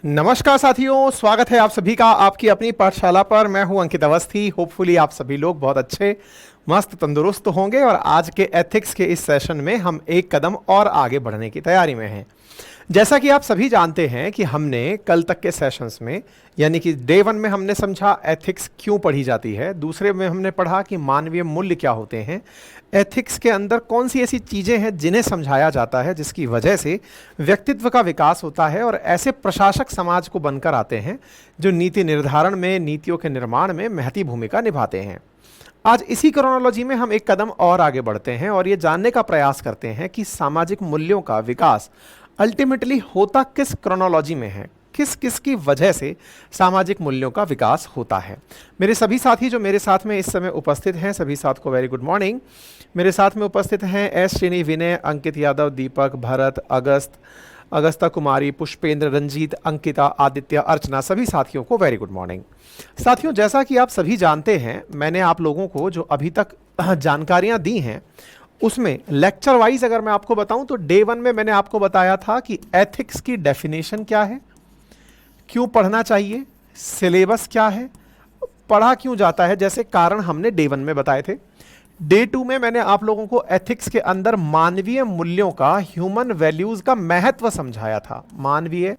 नमस्कार साथियों, स्वागत है आप सभी का आपकी अपनी पाठशाला पर। मैं हूं अंकित अवस्थी। होपफुली आप सभी लोग बहुत अच्छे, मस्त, तंदुरुस्त होंगे और आज के एथिक्स के इस सेशन में हम एक कदम और आगे बढ़ने की तैयारी में हैं। जैसा कि आप सभी जानते हैं कि हमने कल तक के सेशंस में, यानी कि डे 1 में हमने समझा एथिक्स क्यों पढ़ी जाती है, दूसरे में हमने पढ़ा कि मानवीय मूल्य क्या होते हैं, एथिक्स के अंदर कौन सी ऐसी चीज़ें हैं जिन्हें समझाया जाता है जिसकी वजह से व्यक्तित्व का विकास होता है और ऐसे प्रशासक समाज को बनकर आते हैं जो नीति निर्धारण में, नीतियों के निर्माण में महती भूमिका निभाते हैं। आज इसी क्रोनोलॉजी में हम एक कदम और आगे बढ़ते हैं और ये जानने का प्रयास करते हैं कि सामाजिक मूल्यों का विकास अल्टीमेटली होता किस क्रोनोलॉजी में है, किस किस की वजह से सामाजिक मूल्यों का विकास होता है। मेरे सभी साथी जो मेरे साथ में इस समय उपस्थित हैं, सभी साथ को वेरी गुड मॉर्निंग। मेरे साथ में उपस्थित हैं एस श्रेणी, विनय, अंकित यादव, दीपक, भरत, अगस्ता कुमारी, पुष्पेंद्र, रंजीत, अंकिता, आदित्य, अर्चना, सभी साथियों को वेरी गुड मॉर्निंग। साथियों, जैसा कि आप सभी जानते हैं, मैंने आप लोगों को जो अभी तक जानकारियां दी हैं उसमें लेक्चर वाइज अगर मैं आपको बताऊं तो डे 1 में मैंने आपको बताया था कि एथिक्स की डेफिनेशन क्या है, क्यों पढ़ना चाहिए, सिलेबस क्या है, पढ़ा क्यों जाता है, जैसे कारण हमने डे 1 में बताए थे। डे 2 में मैंने आप लोगों को एथिक्स के अंदर मानवीय मूल्यों का, ह्यूमन वैल्यूज का महत्व समझाया था। मानवीय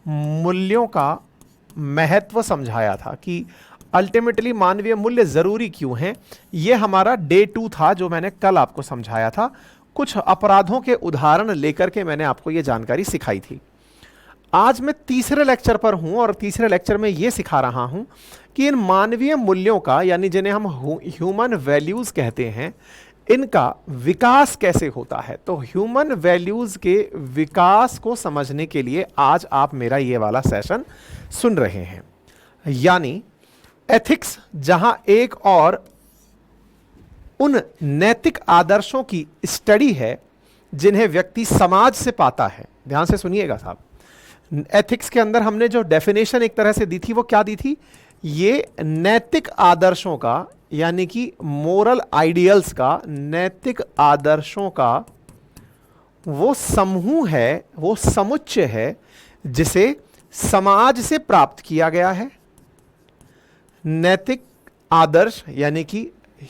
मूल्यों का महत्व समझाया था कि अल्टीमेटली मानवीय मूल्य जरूरी क्यों हैं। यह हमारा डे 2 था जो मैंने कल आपको समझाया था। कुछ अपराधों के उदाहरण लेकर के मैंने आपको यह जानकारी सिखाई थी। आज मैं तीसरे लेक्चर पर हूं और तीसरे लेक्चर में यह सिखा रहा हूं कि इन मानवीय मूल्यों का, यानी जिन्हें हम ह्यूमन वैल्यूज कहते हैं, इनका विकास कैसे होता है। तो ह्यूमन वैल्यूज के विकास को समझने के लिए आज आप मेरा ये वाला सेशन सुन रहे हैं। यानी एथिक्स जहां एक और उन नैतिक आदर्शों की स्टडी है जिन्हें व्यक्ति समाज से पाता है। ध्यान से सुनिएगा साहब, एथिक्स के अंदर हमने जो डेफिनेशन एक तरह से दी थी वो क्या दी थी, ये नैतिक आदर्शों का, यानी कि मोरल आइडियल्स का, नैतिक आदर्शों का वो समूह है, वो समुच्चय है जिसे समाज से प्राप्त किया गया है। नैतिक आदर्श यानी कि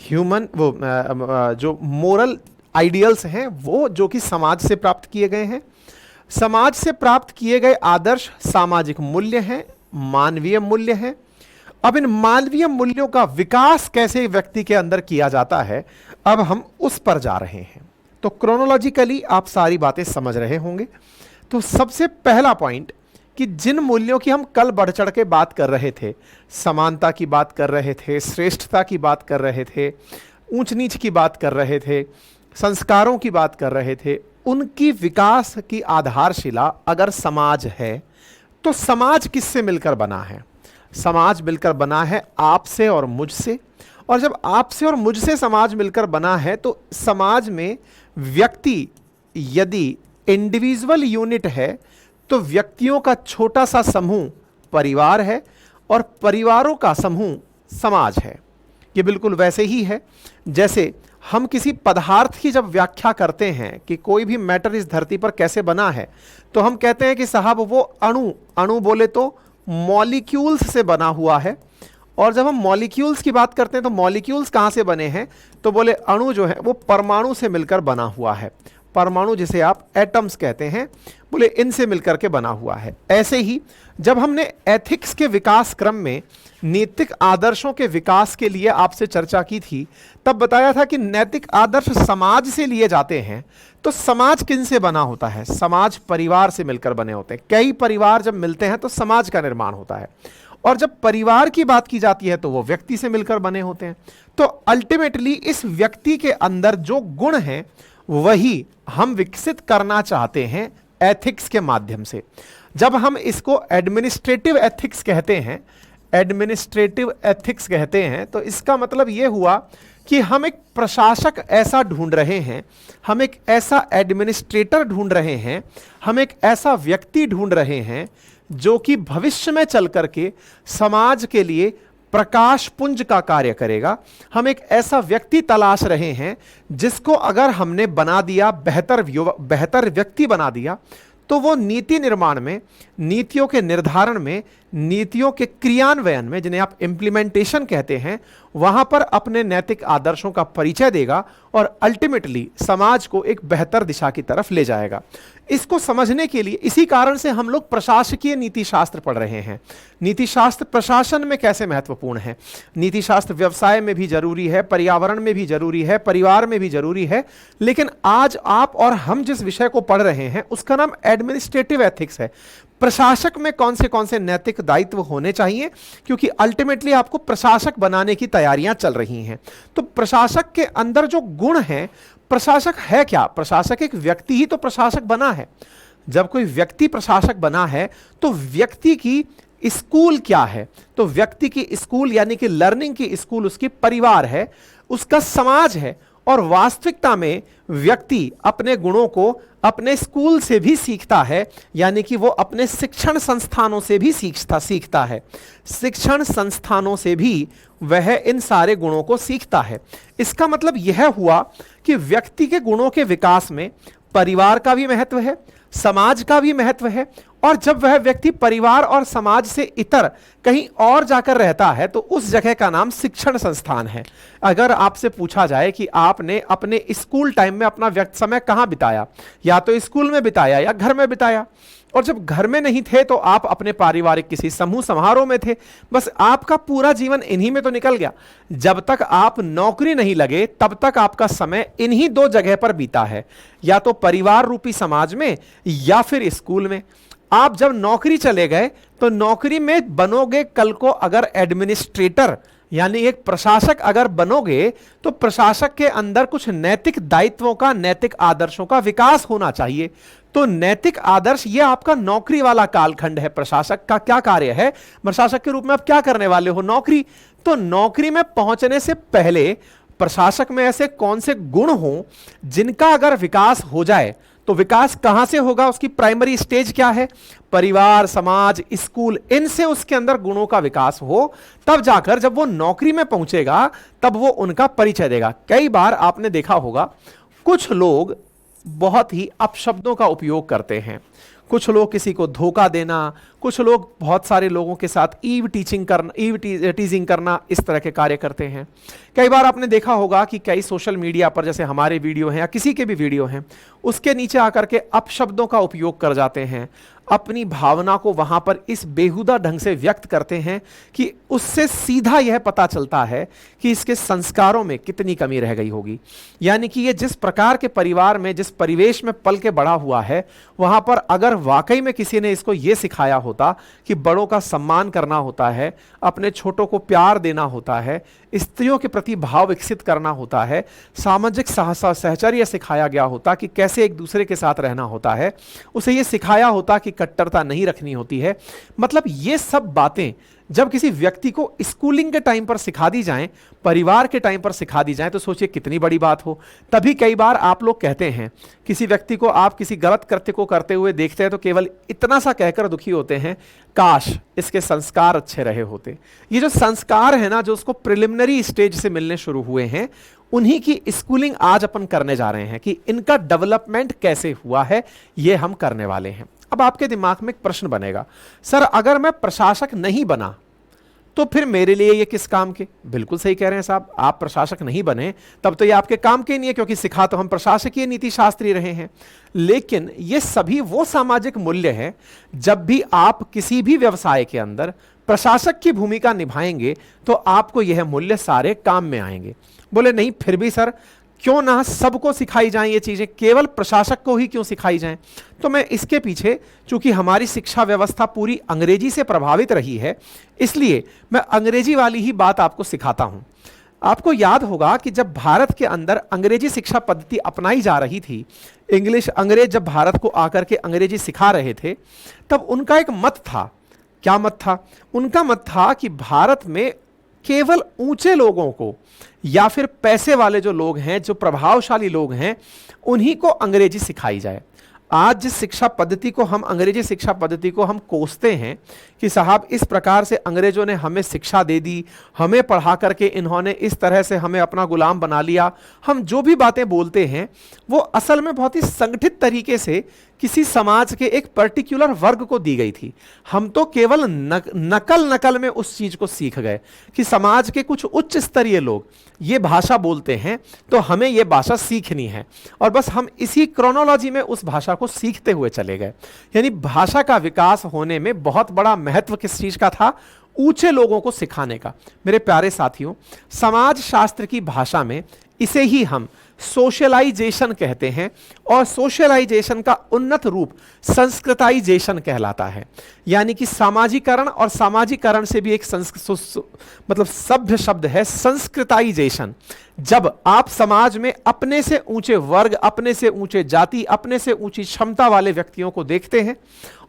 ह्यूमन, वो जो मोरल आइडियल्स हैं वो जो कि समाज से प्राप्त किए गए हैं। समाज से प्राप्त किए गए आदर्श सामाजिक मूल्य हैं, मानवीय मूल्य हैं। अब इन मानवीय मूल्यों का विकास कैसे व्यक्ति के अंदर किया जाता है, अब हम उस पर जा रहे हैं। तो क्रोनोलॉजिकली आप सारी बातें समझ रहे होंगे। तो सबसे पहला पॉइंट कि जिन मूल्यों की हम कल बढ़ चढ़ के बात कर रहे थे, समानता की बात कर रहे थे, श्रेष्ठता की बात कर रहे थे, ऊंच नीच की बात कर रहे थे, संस्कारों की बात कर रहे थे, उनकी विकास की आधारशिला अगर समाज है तो समाज किससे मिलकर बना है? समाज मिलकर बना है आपसे और मुझसे। और जब आपसे और मुझसे समाज मिलकर बना है तो समाज में व्यक्ति यदि इंडिविजुअल यूनिट है तो व्यक्तियों का छोटा सा समूह परिवार है और परिवारों का समूह समाज है। ये बिल्कुल वैसे ही है जैसे हम किसी पदार्थ की जब व्याख्या करते हैं कि कोई भी मैटर इस धरती पर कैसे बना है, तो हम कहते हैं कि साहब वो अणु बोले तो मॉलिक्यूल्स से बना हुआ है। और जब हम मॉलिक्यूल्स की बात करते हैं तो मॉलिक्यूल्स कहाँ से बने हैं, तो बोले अणु जो है वो परमाणु से मिलकर बना हुआ है। परमाणु जिसे आप एटम्स कहते हैं, बोले इनसे मिलकर के बना हुआ है। ऐसे ही जब हमने एथिक्स के विकास क्रम में नैतिक आदर्शों के विकास के लिए आपसे चर्चा की थी, तब बताया था कि नैतिक आदर्श समाज से लिए जाते हैं। तो समाज किन से बना होता है? समाज परिवार से मिलकर बने होते हैं। कई परिवार जब मिलते हैं तो समाज का निर्माण होता है। और जब परिवार की बात की जाती है तो वो व्यक्ति से मिलकर बने होते हैं। तो अल्टीमेटली इस व्यक्ति के अंदर जो गुण हैं वही हम विकसित करना चाहते हैं एथिक्स के माध्यम से। जब हम इसको एडमिनिस्ट्रेटिव एथिक्स कहते हैं, एडमिनिस्ट्रेटिव एथिक्स कहते हैं, तो इसका मतलब यह हुआ कि हम एक प्रशासक ऐसा ढूंढ रहे हैं, हम एक ऐसा एडमिनिस्ट्रेटर ढूंढ रहे हैं, हम एक ऐसा व्यक्ति ढूंढ रहे हैं जो कि भविष्य में चल करके समाज के लिए प्रकाश पुंज का कार्य करेगा। हम एक ऐसा व्यक्ति तलाश रहे हैं जिसको अगर हमने बना दिया, बेहतर व्यक्ति बना दिया, तो वो नीति निर्माण में, नीतियों के निर्धारण में, नीतियों के क्रियान्वयन में, जिन्हें आप इम्प्लीमेंटेशन कहते हैं, वहां पर अपने नैतिक आदर्शों का परिचय देगा और अल्टीमेटली समाज को एक बेहतर दिशा की तरफ ले जाएगा। इसको समझने के लिए, इसी कारण से हम लोग प्रशासकीय नीति शास्त्र पढ़ रहे हैं। नीति शास्त्र प्रशासन में कैसे महत्वपूर्ण है, नीति शास्त्र व्यवसाय में भी जरूरी है, पर्यावरण में भी जरूरी है, परिवार में भी जरूरी है। लेकिन आज आप और हम जिस विषय को पढ़ रहे हैं उसका नाम एडमिनिस्ट्रेटिव एथिक्स है। प्रशासक में कौन से नैतिक दायित्व होने चाहिए, क्योंकि अल्टीमेटली आपको प्रशासक बनाने की तैयारियां चल रही हैं। तो प्रशासक के अंदर जो गुण हैं, प्रशासक है क्या? प्रशासक एक व्यक्ति ही तो प्रशासक बना है। जब कोई व्यक्ति प्रशासक बना है तो व्यक्ति की स्कूल क्या है? तो व्यक्ति की स्कूल यानी कि लर्निंग की स्कूल उसकी परिवार है, उसका समाज है। और वास्तविकता में व्यक्ति अपने गुणों को अपने स्कूल से भी सीखता है, यानी कि वो अपने शिक्षण संस्थानों से भी सीखता है। शिक्षण संस्थानों से भी वह इन सारे गुणों को सीखता है। इसका मतलब यह हुआ कि व्यक्ति के गुणों के विकास में परिवार का भी महत्व है, समाज का भी महत्व है। और जब वह व्यक्ति परिवार और समाज से इतर कहीं और जाकर रहता है तो उस जगह का नाम शिक्षण संस्थान है। अगर आपसे पूछा जाए कि आपने अपने स्कूल टाइम में अपना व्यक्त समय कहां बिताया, या तो स्कूल में बिताया या घर में बिताया, और जब घर में नहीं थे तो आप अपने पारिवारिक किसी समूह समारोह में थे, बस आपका पूरा जीवन इन्हीं में तो निकल गया। जब तक आप नौकरी नहीं लगे तब तक आपका समय इन्हीं दो जगह पर बीता है, या तो परिवार रूपी समाज में या फिर स्कूल में। आप जब नौकरी चले गए तो नौकरी में बनोगे कल को अगर एडमिनिस्ट्रेटर यानी एक प्रशासक अगर बनोगे तो प्रशासक के अंदर कुछ नैतिक दायित्वों का, नैतिक आदर्शों का विकास होना चाहिए। तो नैतिक आदर्श ये आपका नौकरी वाला कालखंड है। प्रशासक का क्या कार्य है? प्रशासक के रूप में आप क्या करने वाले हो? नौकरी। तो नौकरी में पहुंचने से पहले प्रशासक में ऐसे कौन से गुण हो जिनका अगर विकास हो जाए, तो विकास कहां से होगा? उसकी प्राइमरी स्टेज क्या है? परिवार, समाज, स्कूल, इनसे उसके अंदर गुणों का विकास हो, तब जाकर जब वो नौकरी में पहुंचेगा तब वो उनका परिचय देगा। कई बार आपने देखा होगा कुछ लोग बहुत ही अपशब्दों का उपयोग करते हैं। कुछ लोग किसी को धोखा देना, कुछ लोग बहुत सारे लोगों के साथ ईव टीजिंग करना, इस तरह के कार्य करते हैं। कई बार आपने देखा होगा कि कई सोशल मीडिया पर, जैसे हमारे वीडियो हैं या किसी के भी वीडियो हैं, उसके नीचे आकर के अपशब्दों का उपयोग कर जाते हैं, अपनी भावना को वहां पर इस बेहुदा ढंग से व्यक्त करते हैं कि उससे सीधा यह पता चलता है कि इसके संस्कारों में कितनी कमी रह गई होगी। यानी कि ये जिस प्रकार के परिवार में, जिस परिवेश में पल के बड़ा हुआ है, वहां पर अगर वाकई में किसी ने इसको यह सिखाया होता कि बड़ों का सम्मान करना होता है, अपने छोटों को प्यार देना होता है, स्त्रियों के प्रति भाव विकसित करना होता है, सामाजिक सहचर्य सिखाया गया होता कि कैसे एक दूसरे के साथ रहना होता है, उसे यह सिखाया होता कि कट्टरता नहीं रखनी होती है। मतलब ये सब बातें जब किसी व्यक्ति को स्कूलिंग के टाइम पर सिखा दी जाएं, परिवार के टाइम पर सिखा दी जाएं, तो सोचिए कितनी बड़ी बात हो। तभी कई बार आप लोग कहते हैं, किसी व्यक्ति को आप किसी गलत कृत्य को करते हुए देखते हैं तो केवल इतना सा कहकर दुखी होते हैं, काश इसके संस्कार अच्छे रहे होते। ये जो संस्कार है ना, जो उसको प्रिलिमिनरी स्टेज से मिलने शुरू हुए हैं, उन्हीं की स्कूलिंग आज अपन करने जा रहे हैं कि इनका डेवलपमेंट कैसे हुआ है, ये हम करने वाले हैं। अब आपके दिमाग में एक प्रश्न बनेगा, सर अगर मैं प्रशासक नहीं बना तो फिर मेरे लिए ये किस काम के? बिल्कुल सही कह रहे हैं साहब, आप प्रशासक नहीं बने तब तो ये आपके काम के नहीं है, क्योंकि सिखा तो हम प्रशासकीय नीति शास्त्री रहे हैं। लेकिन ये सभी वो सामाजिक मूल्य हैं, जब भी आप किसी भी व्यवसाय के अंदर प्रशासक की भूमिका निभाएंगे तो आपको यह मूल्य सारे काम में आएंगे। बोले नहीं, फिर भी सर क्यों ना सबको सिखाई जाएं ये चीजें, केवल प्रशासक को ही क्यों सिखाई जाएं? तो मैं इसके पीछे, चूंकि हमारी शिक्षा व्यवस्था पूरी अंग्रेजी से प्रभावित रही है, इसलिए मैं अंग्रेजी वाली ही बात आपको सिखाता हूं। आपको याद होगा कि जब भारत के अंदर अंग्रेजी शिक्षा पद्धति अपनाई जा रही थी, अंग्रेज जब भारत को आकर के अंग्रेजी सिखा रहे थे, तब उनका एक मत था। क्या मत था? उनका मत था कि भारत में केवल ऊंचे लोगों को या फिर पैसे वाले जो लोग हैं, जो प्रभावशाली लोग हैं, उन्हीं को अंग्रेजी सिखाई जाए। आज जिस शिक्षा पद्धति को हम अंग्रेजी शिक्षा पद्धति को हम कोसते हैं कि साहब इस प्रकार से अंग्रेजों ने हमें शिक्षा दे दी, हमें पढ़ा करके इन्होंने इस तरह से हमें अपना गुलाम बना लिया, हम जो भी बातें बोलते हैं वो असल में बहुत ही संगठित तरीके से किसी समाज के एक पर्टिकुलर वर्ग को दी गई थी। हम तो केवल नकल में उस चीज को सीख गए कि समाज के कुछ उच्च स्तरीय लोग ये भाषा बोलते हैं तो हमें ये भाषा सीखनी है, और बस हम इसी क्रोनोलॉजी में उस भाषा को सीखते हुए चले गए। यानी भाषा का विकास होने में बहुत बड़ा महत्व किस चीज का था? ऊंचे लोगों को सिखाने का। मेरे प्यारे साथियों, समाज शास्त्र की भाषा में इसे ही हम सोशलाइजेशन कहते हैं, और सोशलाइजेशन का उन्नत रूप संस्कृताइजेशन कहलाता है। यानी कि सामाजिकरण, और सामाजिकरण से भी एक मतलब सभ्य शब्द है संस्कृताइजेशन। जब आप समाज में अपने से ऊंचे वर्ग, अपने से ऊंचे जाति, अपने से ऊंची क्षमता वाले व्यक्तियों को देखते हैं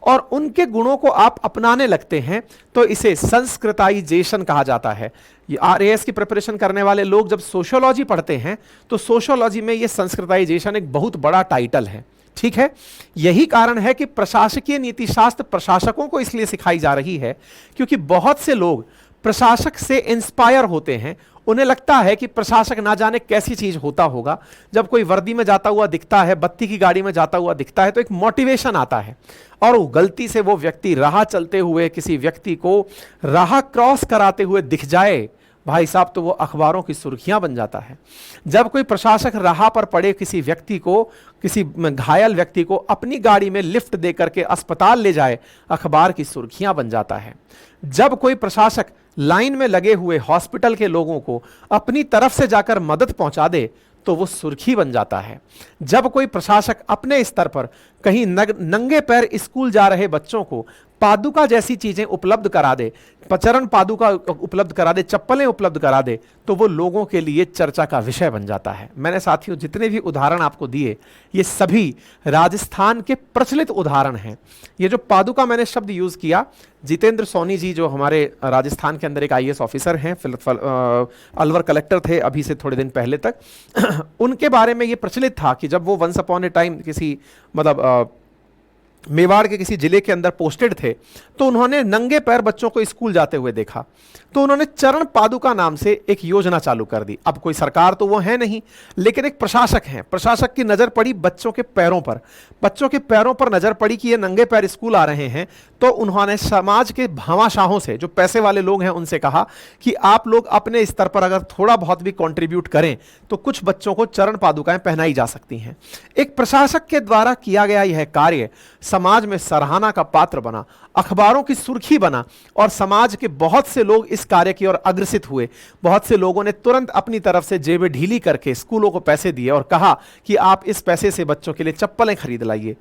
और उनके गुणों को आप अपनाने लगते हैं तो इसे संस्कृताइजेशन कहा जाता है। ये आरएएस की प्रिपरेशन करने वाले लोग जब सोशियोलॉजी पढ़ते हैं तो सोशियोलॉजी में ये संस्कृताइजेशन एक बहुत बड़ा टाइटल है। ठीक है, यही कारण है कि प्रशासकीय नीति शास्त्र प्रशासकों को इसलिए सिखाई जा रही है क्योंकि बहुत से लोग प्रशासक से इंस्पायर होते हैं। उन्हें लगता है कि प्रशासक ना जाने कैसी चीज होता होगा। जब कोई वर्दी में जाता हुआ दिखता है, बत्ती की गाड़ी में जाता हुआ दिखता है तो एक मोटिवेशन आता है, और गलती से वो व्यक्ति राह चलते हुए किसी व्यक्ति को राह क्रॉस कराते हुए दिख जाए, भाई साहब, तो वो अखबारों की सुर्खियां बन जाता है। जब कोई प्रशासक राह पर पड़े किसी व्यक्ति को, किसी घायल व्यक्ति को अपनी गाड़ी में लिफ्ट दे करके अस्पताल ले जाए, अखबार की सुर्खियां बन जाता है। जब कोई प्रशासक लाइन में लगे हुए हॉस्पिटल के लोगों को अपनी तरफ से जाकर मदद पहुंचा दे तो वो सुर्खी बन जाता है। जब कोई प्रशासक अपने स्तर पर कहीं नंगे पैर स्कूल जा रहे बच्चों को पादुका जैसी चीजें उपलब्ध करा दे, चरण पादुका उपलब्ध करा दे, चप्पलें उपलब्ध करा दे, तो वो लोगों के लिए चर्चा का विषय बन जाता है। मैंने साथियों जितने भी उदाहरण आपको दिए ये सभी राजस्थान के प्रचलित उदाहरण हैं। ये जो पादुका मैंने शब्द यूज किया, जितेंद्र सोनी जी जो हमारे राजस्थान के अंदर एक आईएएस ऑफिसर हैं, अलवर कलेक्टर थे अभी से थोड़े दिन पहले तक, उनके बारे में ये प्रचलित था कि जब वो वंस अपॉन ए टाइम किसी मतलब मेवाड़ के किसी जिले के अंदर पोस्टेड थे तो उन्होंने नंगे पैर बच्चों को स्कूल जाते हुए देखा, तो उन्होंने चरण पादुका नाम से एक योजना चालू कर दी। अब कोई सरकार तो वो है नहीं, लेकिन एक प्रशासक है। प्रशासक की नजर पड़ी बच्चों के पैरों पर, बच्चों के पैरों पर नजर पड़ी कि ये नंगे पैर स्कूल आ रहे हैं, तो उन्होंने समाज के भामाशाहों से, जो पैसे वाले लोग हैं, उनसे कहा कि आप लोग अपने स्तर पर अगर थोड़ा बहुत भी कॉन्ट्रीब्यूट करें तो कुछ बच्चों को चरण पादुकाएं पहनाई जा सकती हैं। एक प्रशासक के द्वारा किया गया यह कार्य समाज में सराहना का पात्र बना, अखबारों की सुर्खी बना, और समाज के बहुत से लोग इस कार्य की ओर अग्रसित हुए। बहुत से लोगों ने तुरंत अपनी तरफ से जेबें ढीली करके स्कूलों को पैसे दिए और कहा कि आप इस पैसे से बच्चों के लिए चप्पलें खरीद लाइए।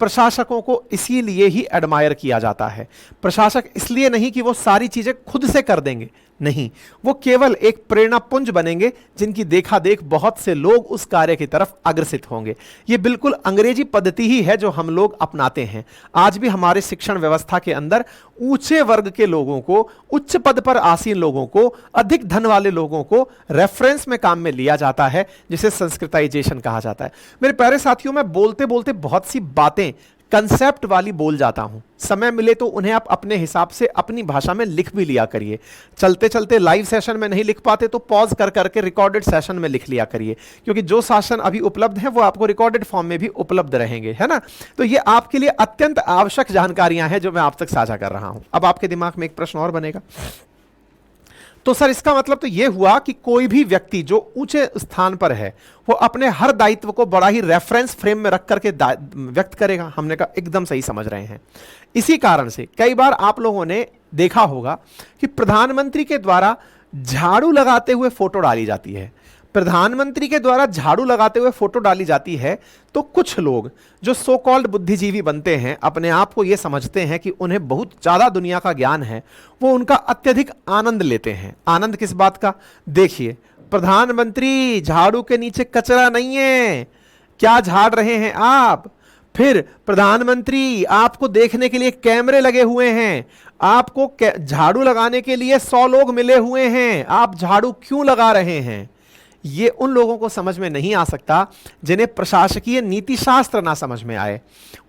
प्रशासकों को इसीलिए ही एडमायर किया जाता है। प्रशासक इसलिए नहीं कि वो सारी चीजें खुद से कर देंगे, नहीं, वो केवल एक प्रेरणापुंज बनेंगे जिनकी देखा देख बहुत से लोग उस कार्य की तरफ अग्रसित होंगे। ये बिल्कुल अंग्रेजी पद्धति ही है जो हम लोग अपनाते हैं। आज भी हमारे शिक्षण व्यवस्था के अंदर ऊंचे वर्ग के लोगों को, उच्च पद पर आसीन लोगों को, अधिक धन वाले लोगों को रेफरेंस में काम में लिया जाता है, जिसे संस्कृताइजेशन कहा जाता है। मेरे प्यारे साथियों, मैं बोलते बोलते बहुत सी बातें कंसेप्ट वाली बोल जाता हूं। समय मिले तो उन्हें आप अपने हिसाब से अपनी भाषा में लिख भी लिया करिए। चलते चलते लाइव सेशन में नहीं लिख पाते तो पॉज कर करके रिकॉर्डेड सेशन में लिख लिया करिए, क्योंकि जो सेशन अभी उपलब्ध है वो आपको रिकॉर्डेड फॉर्म में भी उपलब्ध रहेंगे, है ना। तो ये आपके लिए अत्यंत आवश्यक जानकारियां हैं जो मैं आप तक साझा कर रहा हूं। अब आपके दिमाग में एक प्रश्न और बनेगा, तो सर इसका मतलब तो यह हुआ कि कोई भी व्यक्ति जो ऊंचे स्थान पर है वो अपने हर दायित्व को बड़ा ही रेफरेंस फ्रेम में रख करके व्यक्त करेगा। हमने कहा एकदम सही समझ रहे हैं। इसी कारण से कई बार आप लोगों ने देखा होगा कि प्रधानमंत्री के द्वारा झाड़ू लगाते हुए फोटो डाली जाती है। प्रधानमंत्री के द्वारा झाड़ू लगाते हुए फोटो डाली जाती है तो कुछ लोग जो सो कॉल्ड बुद्धिजीवी बनते हैं, अपने आप को यह समझते हैं कि उन्हें बहुत ज्यादा दुनिया का ज्ञान है, वो उनका अत्यधिक आनंद लेते हैं। आनंद किस बात का? देखिए, प्रधानमंत्री झाड़ू के नीचे कचरा नहीं है, क्या झाड़ रहे हैं आप? फिर प्रधानमंत्री आपको देखने के लिए कैमरे लगे हुए हैं, आपको झाड़ू लगाने के लिए 100 लोग मिले हुए हैं, आप झाड़ू क्यों लगा रहे हैं? ये उन लोगों को समझ में नहीं आ सकता जिन्हें प्रशासकीय नीति शास्त्र ना समझ में आए।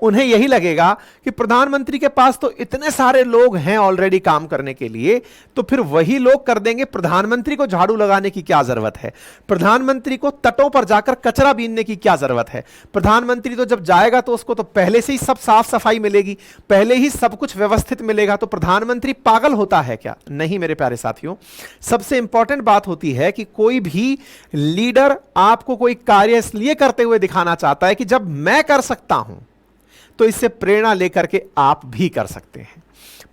उन्हें यही लगेगा कि प्रधानमंत्री के पास तो इतने सारे लोग हैं ऑलरेडी काम करने के लिए, तो फिर वही लोग कर देंगे, प्रधानमंत्री को झाड़ू लगाने की क्या जरूरत है, प्रधानमंत्री को तटों पर जाकर कचरा बीनने की क्या जरूरत है, प्रधानमंत्री तो जब जाएगा तो उसको तो पहले से ही सब साफ सफाई मिलेगी, पहले ही सब कुछ व्यवस्थित मिलेगा, तो प्रधानमंत्री पागल होता है क्या? नहीं मेरे प्यारे साथियों, सबसे इंपॉर्टेंट बात होती है कि कोई भी लीडर आपको कोई कार्य इसलिए करते हुए दिखाना चाहता है कि जब मैं कर सकता हूं तो इससे प्रेरणा लेकर के आप भी कर सकते हैं।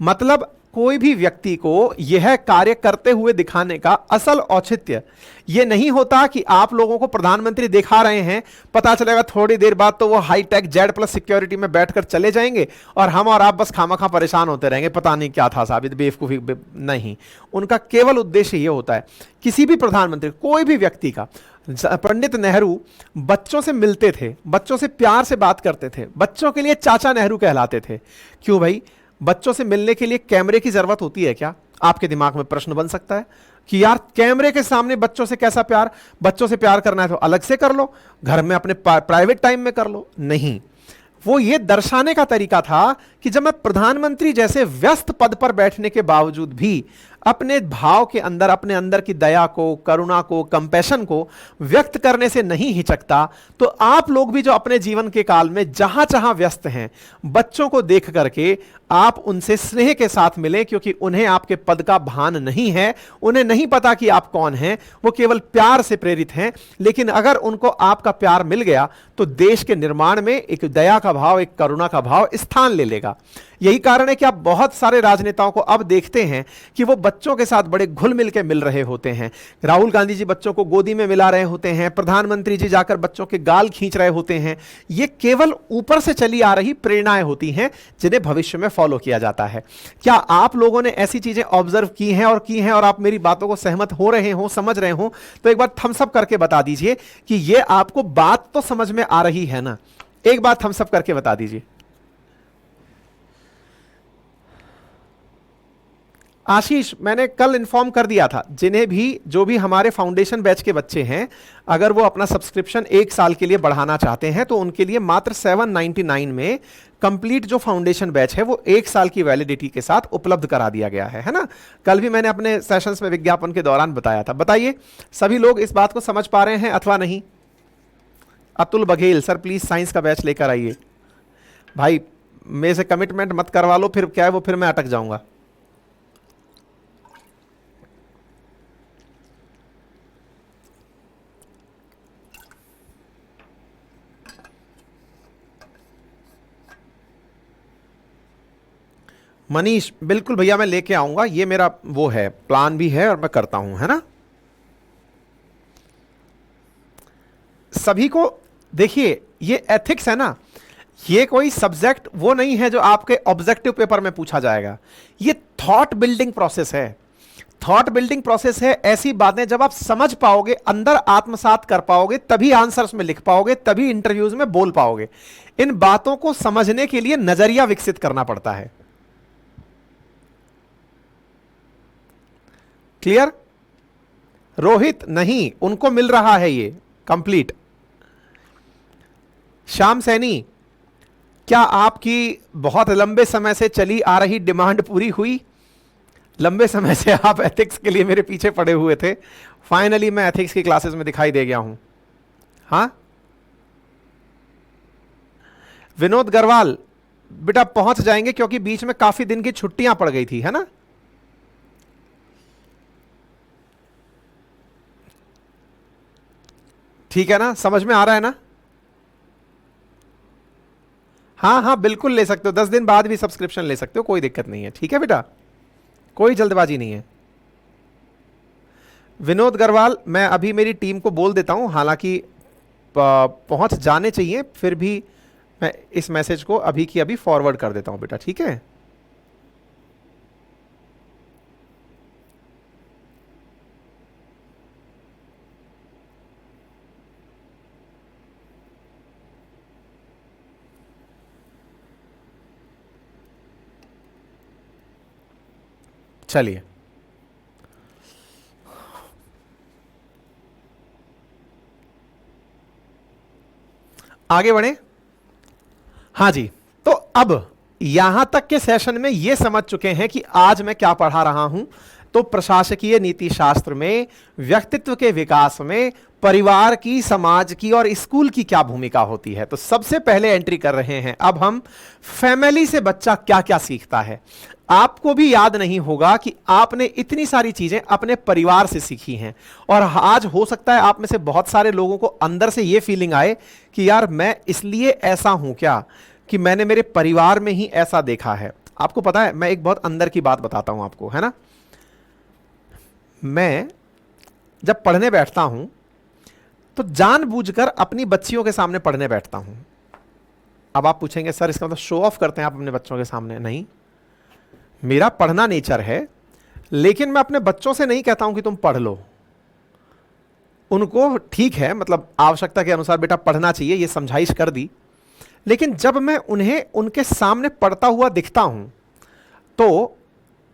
मतलब कोई भी व्यक्ति को यह कार्य करते हुए दिखाने का असल औचित्य यह नहीं होता कि आप लोगों को प्रधानमंत्री दिखा रहे हैं, पता चलेगा थोड़ी देर बाद तो वो हाईटेक जेड प्लस सिक्योरिटी में बैठकर चले जाएंगे और हम और आप बस खामखा परेशान होते रहेंगे, पता नहीं क्या था साबित बेवकूफी। नहीं, उनका केवल उद्देश्य यह होता है, किसी भी प्रधानमंत्री कोई भी व्यक्ति का, पंडित नेहरू बच्चों से मिलते थे, बच्चों से प्यार से बात करते थे, बच्चों के लिए चाचा नेहरू कहलाते थे। क्यों भाई? बच्चों से मिलने के लिए कैमरे की जरूरत होती है क्या? आपके दिमाग में प्रश्न बन सकता है कि यार कैमरे के सामने बच्चों से कैसा प्यार, बच्चों से प्यार करना है तो अलग से कर लो, घर में अपने प्राइवेट टाइम में कर लो। नहीं, वो ये दर्शाने का तरीका था कि जब मैं प्रधानमंत्री जैसे व्यस्त पद पर बैठने के बावजूद भी अपने भाव के अंदर, अपने अंदर की दया को, करुणा को, कंपैशन को व्यक्त करने से नहीं हिचकता, तो आप लोग भी जो अपने जीवन के काल में जहां जहां व्यस्त हैं, बच्चों को देख करके आप उनसे स्नेह के साथ मिलें, क्योंकि उन्हें आपके पद का भान नहीं है, उन्हें नहीं पता कि आप कौन हैं, वो केवल प्यार से प्रेरित हैं। लेकिन अगर उनको आपका प्यार मिल गया तो देश के निर्माण में एक दया का भाव, एक करुणा का भाव स्थान ले लेगा। यही कारण है कि आप बहुत सारे राजनेताओं को अब देखते हैं कि वो बच्चों के साथ बड़े घुल मिल के मिल रहे होते हैं। राहुल गांधी जी बच्चों को गोदी में मिला रहे होते हैं, प्रधानमंत्री जी जाकर बच्चों के गाल खींच रहे होते हैं। ये केवल ऊपर से चली आ रही प्रेरणाएं होती हैं जिन्हें भविष्य में फॉलो किया जाता है। क्या आप लोगों ने ऐसी चीजें ऑब्जर्व की हैं और आप मेरी बातों को सहमत हो रहे हो, समझ रहे हो? तो एक बार थम्स अप करके बता दीजिए कि ये आपको बात तो समझ में आ रही है ना। एक बार थम्स अप करके बता दीजिए। आशीष, मैंने कल इन्फॉर्म कर दिया था, जिन्हें भी, जो भी हमारे फाउंडेशन बैच के बच्चे हैं, अगर वो अपना सब्सक्रिप्शन 1 साल के लिए बढ़ाना चाहते हैं तो उनके लिए मात्र 799 में कंप्लीट जो फाउंडेशन बैच है वो 1 साल की वैलिडिटी के साथ उपलब्ध करा दिया गया है ना। कल भी मैंने अपने सेशंस में विज्ञापन के दौरान बताया था। बताइए सभी लोग इस बात को समझ पा रहे हैं अथवा नहीं? Atul Baghel sir, please science का बैच लेकर आइए। भाई मेरे से कमिटमेंट मत करवा लो, फिर क्या है वो, फिर मैं अटक जाऊंगा। मनीष, बिल्कुल भैया मैं लेके आऊंगा, ये मेरा वो है, प्लान भी है और मैं करता हूं, है ना। सभी को देखिए, ये एथिक्स है ना, ये कोई सब्जेक्ट वो नहीं है जो आपके ऑब्जेक्टिव पेपर में पूछा जाएगा। ये थॉट बिल्डिंग प्रोसेस है। थॉट बिल्डिंग प्रोसेस है, ऐसी बातें जब आप समझ पाओगे, अंदर आत्मसात कर पाओगे, तभी आंसर्स में लिख पाओगे, तभी इंटरव्यूज में बोल पाओगे। इन बातों को समझने के लिए नजरिया विकसित करना पड़ता है। क्लियर? रोहित, नहीं, उनको मिल रहा है ये कंप्लीट। श्याम सैनी, क्या आपकी बहुत लंबे समय से चली आ रही डिमांड पूरी हुई? लंबे समय से आप एथिक्स के लिए मेरे पीछे पड़े हुए थे, फाइनली मैं एथिक्स की क्लासेस में दिखाई दे गया हूं। हाँ विनोद गरवाल, बेटा पहुंच जाएंगे क्योंकि बीच में काफी दिन की छुट्टियां पड़ गई थी, है ना। ठीक है ना, समझ में आ रहा है ना? हाँ हाँ बिल्कुल ले सकते हो, 10 दिन बाद भी सब्सक्रिप्शन ले सकते हो, कोई दिक्कत नहीं है। ठीक है बेटा, कोई जल्दबाजी नहीं है। विनोद गरवाल, मैं अभी मेरी टीम को बोल देता हूं, हालांकि पहुंच जाने चाहिए, फिर भी मैं इस मैसेज को अभी की अभी फॉरवर्ड कर देता हूं बेटा, ठीक है। चलिए, आगे बढ़े। हाँ जी, तो अब यहां तक के सेशन में यह समझ चुके हैं कि आज मैं क्या पढ़ा रहा हूं। तो प्रशासकीय नीति शास्त्र में व्यक्तित्व के विकास में परिवार की, समाज की और स्कूल की क्या भूमिका होती है। तो सबसे पहले एंट्री कर रहे हैं अब हम फैमिली से बच्चा क्या क्या सीखता है। आपको भी याद नहीं होगा कि आपने इतनी सारी चीजें अपने परिवार से सीखी हैं, और आज हो सकता है आप में से बहुत सारे लोगों को अंदर से यह फीलिंग आए कि यार मैं इसलिए ऐसा हूं क्या कि मैंने मेरे परिवार में ही ऐसा देखा है। आपको पता है, मैं एक बहुत अंदर की बात बताता हूं आपको, है ना। मैं जब पढ़ने बैठता हूं तो जानबूझकर अपनी बच्चियों के सामने पढ़ने बैठता हूं। अब आप पूछेंगे सर इसका मतलब शो ऑफ करते हैं आप अपने बच्चों के सामने? नहीं, मेरा पढ़ना नेचर है, लेकिन मैं अपने बच्चों से नहीं कहता हूं कि तुम पढ़ लो। उनको ठीक है, मतलब आवश्यकता के अनुसार बेटा पढ़ना चाहिए, ये समझाइश कर दी, लेकिन जब मैं उन्हें उनके सामने पढ़ता हुआ दिखता हूं तो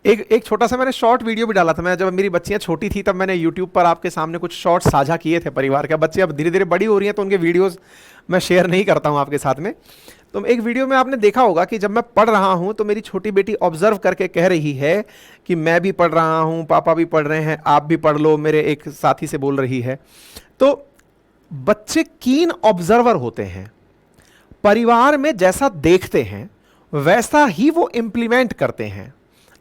एक छोटा सा मैंने शॉर्ट वीडियो भी डाला था। मैं जब मेरी बच्चियां छोटी थी तब मैंने यूट्यूब पर आपके सामने कुछ शॉर्ट्स साझा किए थे परिवार के। बच्चे अब धीरे धीरे बड़ी हो रही हैं तो उनके वीडियोस मैं शेयर नहीं करता हूं आपके साथ में। तो एक वीडियो में आपने देखा होगा कि जब मैं पढ़ रहा हूं तो मेरी छोटी बेटी ऑब्जर्व करके कह रही है कि मैं भी पढ़ रहा हूं, पापा भी पढ़ रहे हैं, आप भी पढ़ लो, मेरे एक साथी से बोल रही है। तो बच्चे कीन ऑब्जर्वर होते हैं, परिवार में जैसा देखते हैं वैसा ही वो इंप्लीमेंट करते हैं।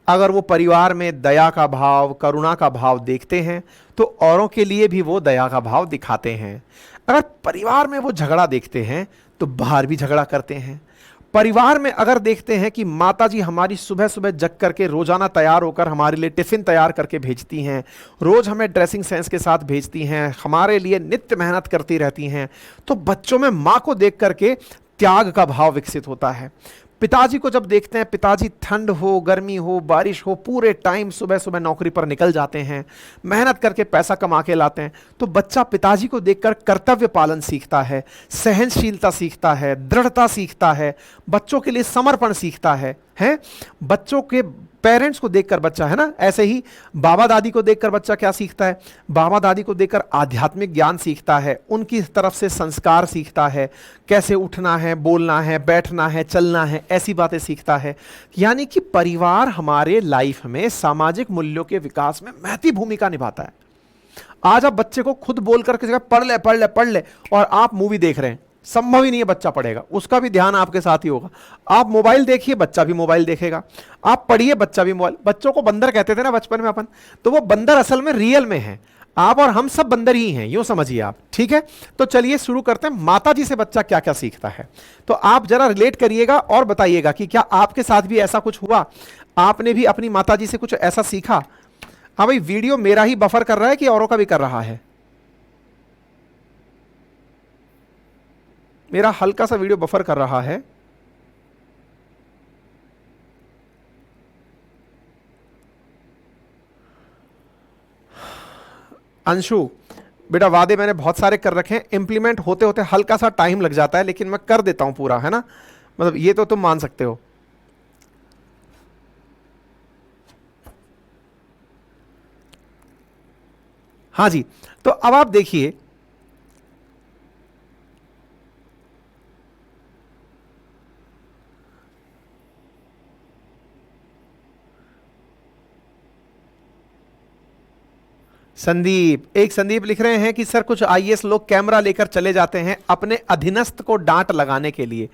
अगर वो परिवार में दया का भाव, करुणा का भाव देखते हैं तो औरों के लिए भी वो दया का भाव दिखाते हैं। अगर परिवार में वो झगड़ा देखते हैं तो बाहर भी झगड़ा करते हैं। परिवार में अगर देखते हैं कि माता जी हमारी सुबह सुबह जग करके रोजाना तैयार होकर हमारे लिए टिफिन तैयार करके भेजती हैं, रोज हमें ड्रेसिंग सेंस के साथ भेजती हैं, हमारे लिए नित्य मेहनत करती रहती हैं, तो बच्चों में माँ को देख करके त्याग का भाव विकसित होता है। पिताजी को जब देखते हैं, पिताजी ठंड हो, गर्मी हो, बारिश हो, पूरे टाइम सुबह सुबह नौकरी पर निकल जाते हैं, मेहनत करके पैसा कमा के लाते हैं, तो बच्चा पिताजी को देखकर कर्तव्य पालन सीखता है, सहनशीलता सीखता है, दृढ़ता सीखता है, बच्चों के लिए समर्पण सीखता है। बच्चों के पेरेंट्स को देखकर बच्चा, है ना, ऐसे ही बाबा दादी को देखकर बच्चा क्या सीखता है? बाबा दादी को देखकर आध्यात्मिक ज्ञान सीखता है, उनकी तरफ से संस्कार सीखता है, कैसे उठना है, बोलना है, बैठना है, चलना है, ऐसी बातें सीखता है। यानी कि परिवार हमारे लाइफ में सामाजिक मूल्यों के विकास में महती भूमिका निभाता है। आज आप बच्चे को खुद बोल करके पढ़ ले पढ़ ले पढ़ ले और आप मूवी देख रहे हैं, संभव ही नहीं है बच्चा पढ़ेगा, उसका भी ध्यान आपके साथ ही होगा। आप मोबाइल देखिए, बच्चा भी मोबाइल देखेगा, आप पढ़िए, बच्चा भी मोबाइल। बच्चों को बंदर कहते थे ना बचपन में अपन, तो वो बंदर असल में रियल में है। आप और हम सब बंदर ही हैं, यूं समझिए आप, ठीक है। तो चलिए शुरू करते हैं, माता जी से बच्चा क्या क्या सीखता है। तो आप जरा रिलेट करिएगा और बताइएगा कि क्या आपके साथ भी ऐसा कुछ हुआ, आपने भी अपनी माता जी से कुछ ऐसा सीखा। हाँ भाई, वीडियो मेरा ही बफर कर रहा है कि औरों का भी कर रहा है? मेरा हल्का सा वीडियो बफर कर रहा है। अंशु बेटा, वादे मैंने बहुत सारे कर रखे हैं, इंप्लीमेंट होते होते हल्का सा टाइम लग जाता है, लेकिन मैं कर देता हूं पूरा, है ना, मतलब ये तो तुम मान सकते हो। हाँ जी, तो अब आप देखिए, संदीप लिख रहे हैं कि सर कुछ आईएएस लोग कैमरा लेकर चले जाते हैं अपने अधीनस्थ को डांट लगाने के लिए,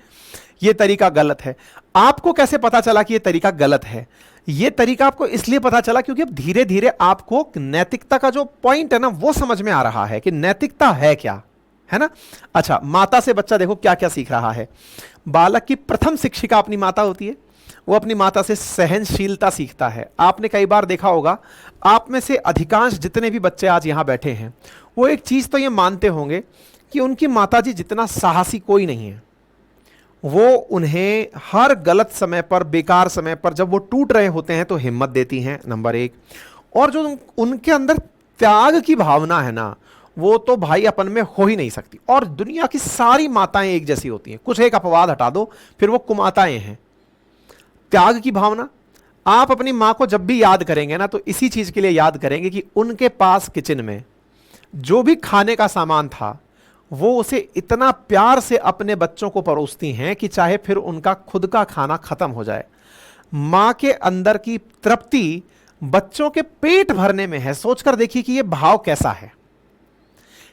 यह तरीका गलत है। आपको कैसे पता चला कि यह तरीका गलत है? यह तरीका आपको इसलिए पता चला क्योंकि अब धीरे धीरे आपको नैतिकता का जो पॉइंट है ना वो समझ में आ रहा है कि नैतिकता है क्या, है ना। अच्छा, माता से बच्चा देखो क्या क्या सीख रहा है। बालक की प्रथम शिक्षिका अपनी माता होती है, वो अपनी माता से सहनशीलता सीखता है। आपने कई बार देखा होगा, आप में से अधिकांश जितने भी बच्चे आज यहां बैठे हैं वो एक चीज तो ये मानते होंगे कि उनकी माताजी जितना साहसी कोई नहीं है। वो उन्हें हर गलत समय पर, बेकार समय पर जब वो टूट रहे होते हैं तो हिम्मत देती हैं, नंबर एक। और जो उनके अंदर त्याग की भावना है ना, वो तो भाई अपन में हो ही नहीं सकती। और दुनिया की सारी माताएं एक जैसी होती हैं, कुछ एक अपवाद हटा दो फिर वो कुमाताएं हैं। त्याग की भावना, आप अपनी मां को जब भी याद करेंगे ना तो इसी चीज के लिए याद करेंगे कि उनके पास किचन में जो भी खाने का सामान था वो उसे इतना प्यार से अपने बच्चों को परोसती हैं कि चाहे फिर उनका खुद का खाना खत्म हो जाए। मां के अंदर की तृप्ति बच्चों के पेट भरने में है। सोचकर देखिए कि यह भाव कैसा है,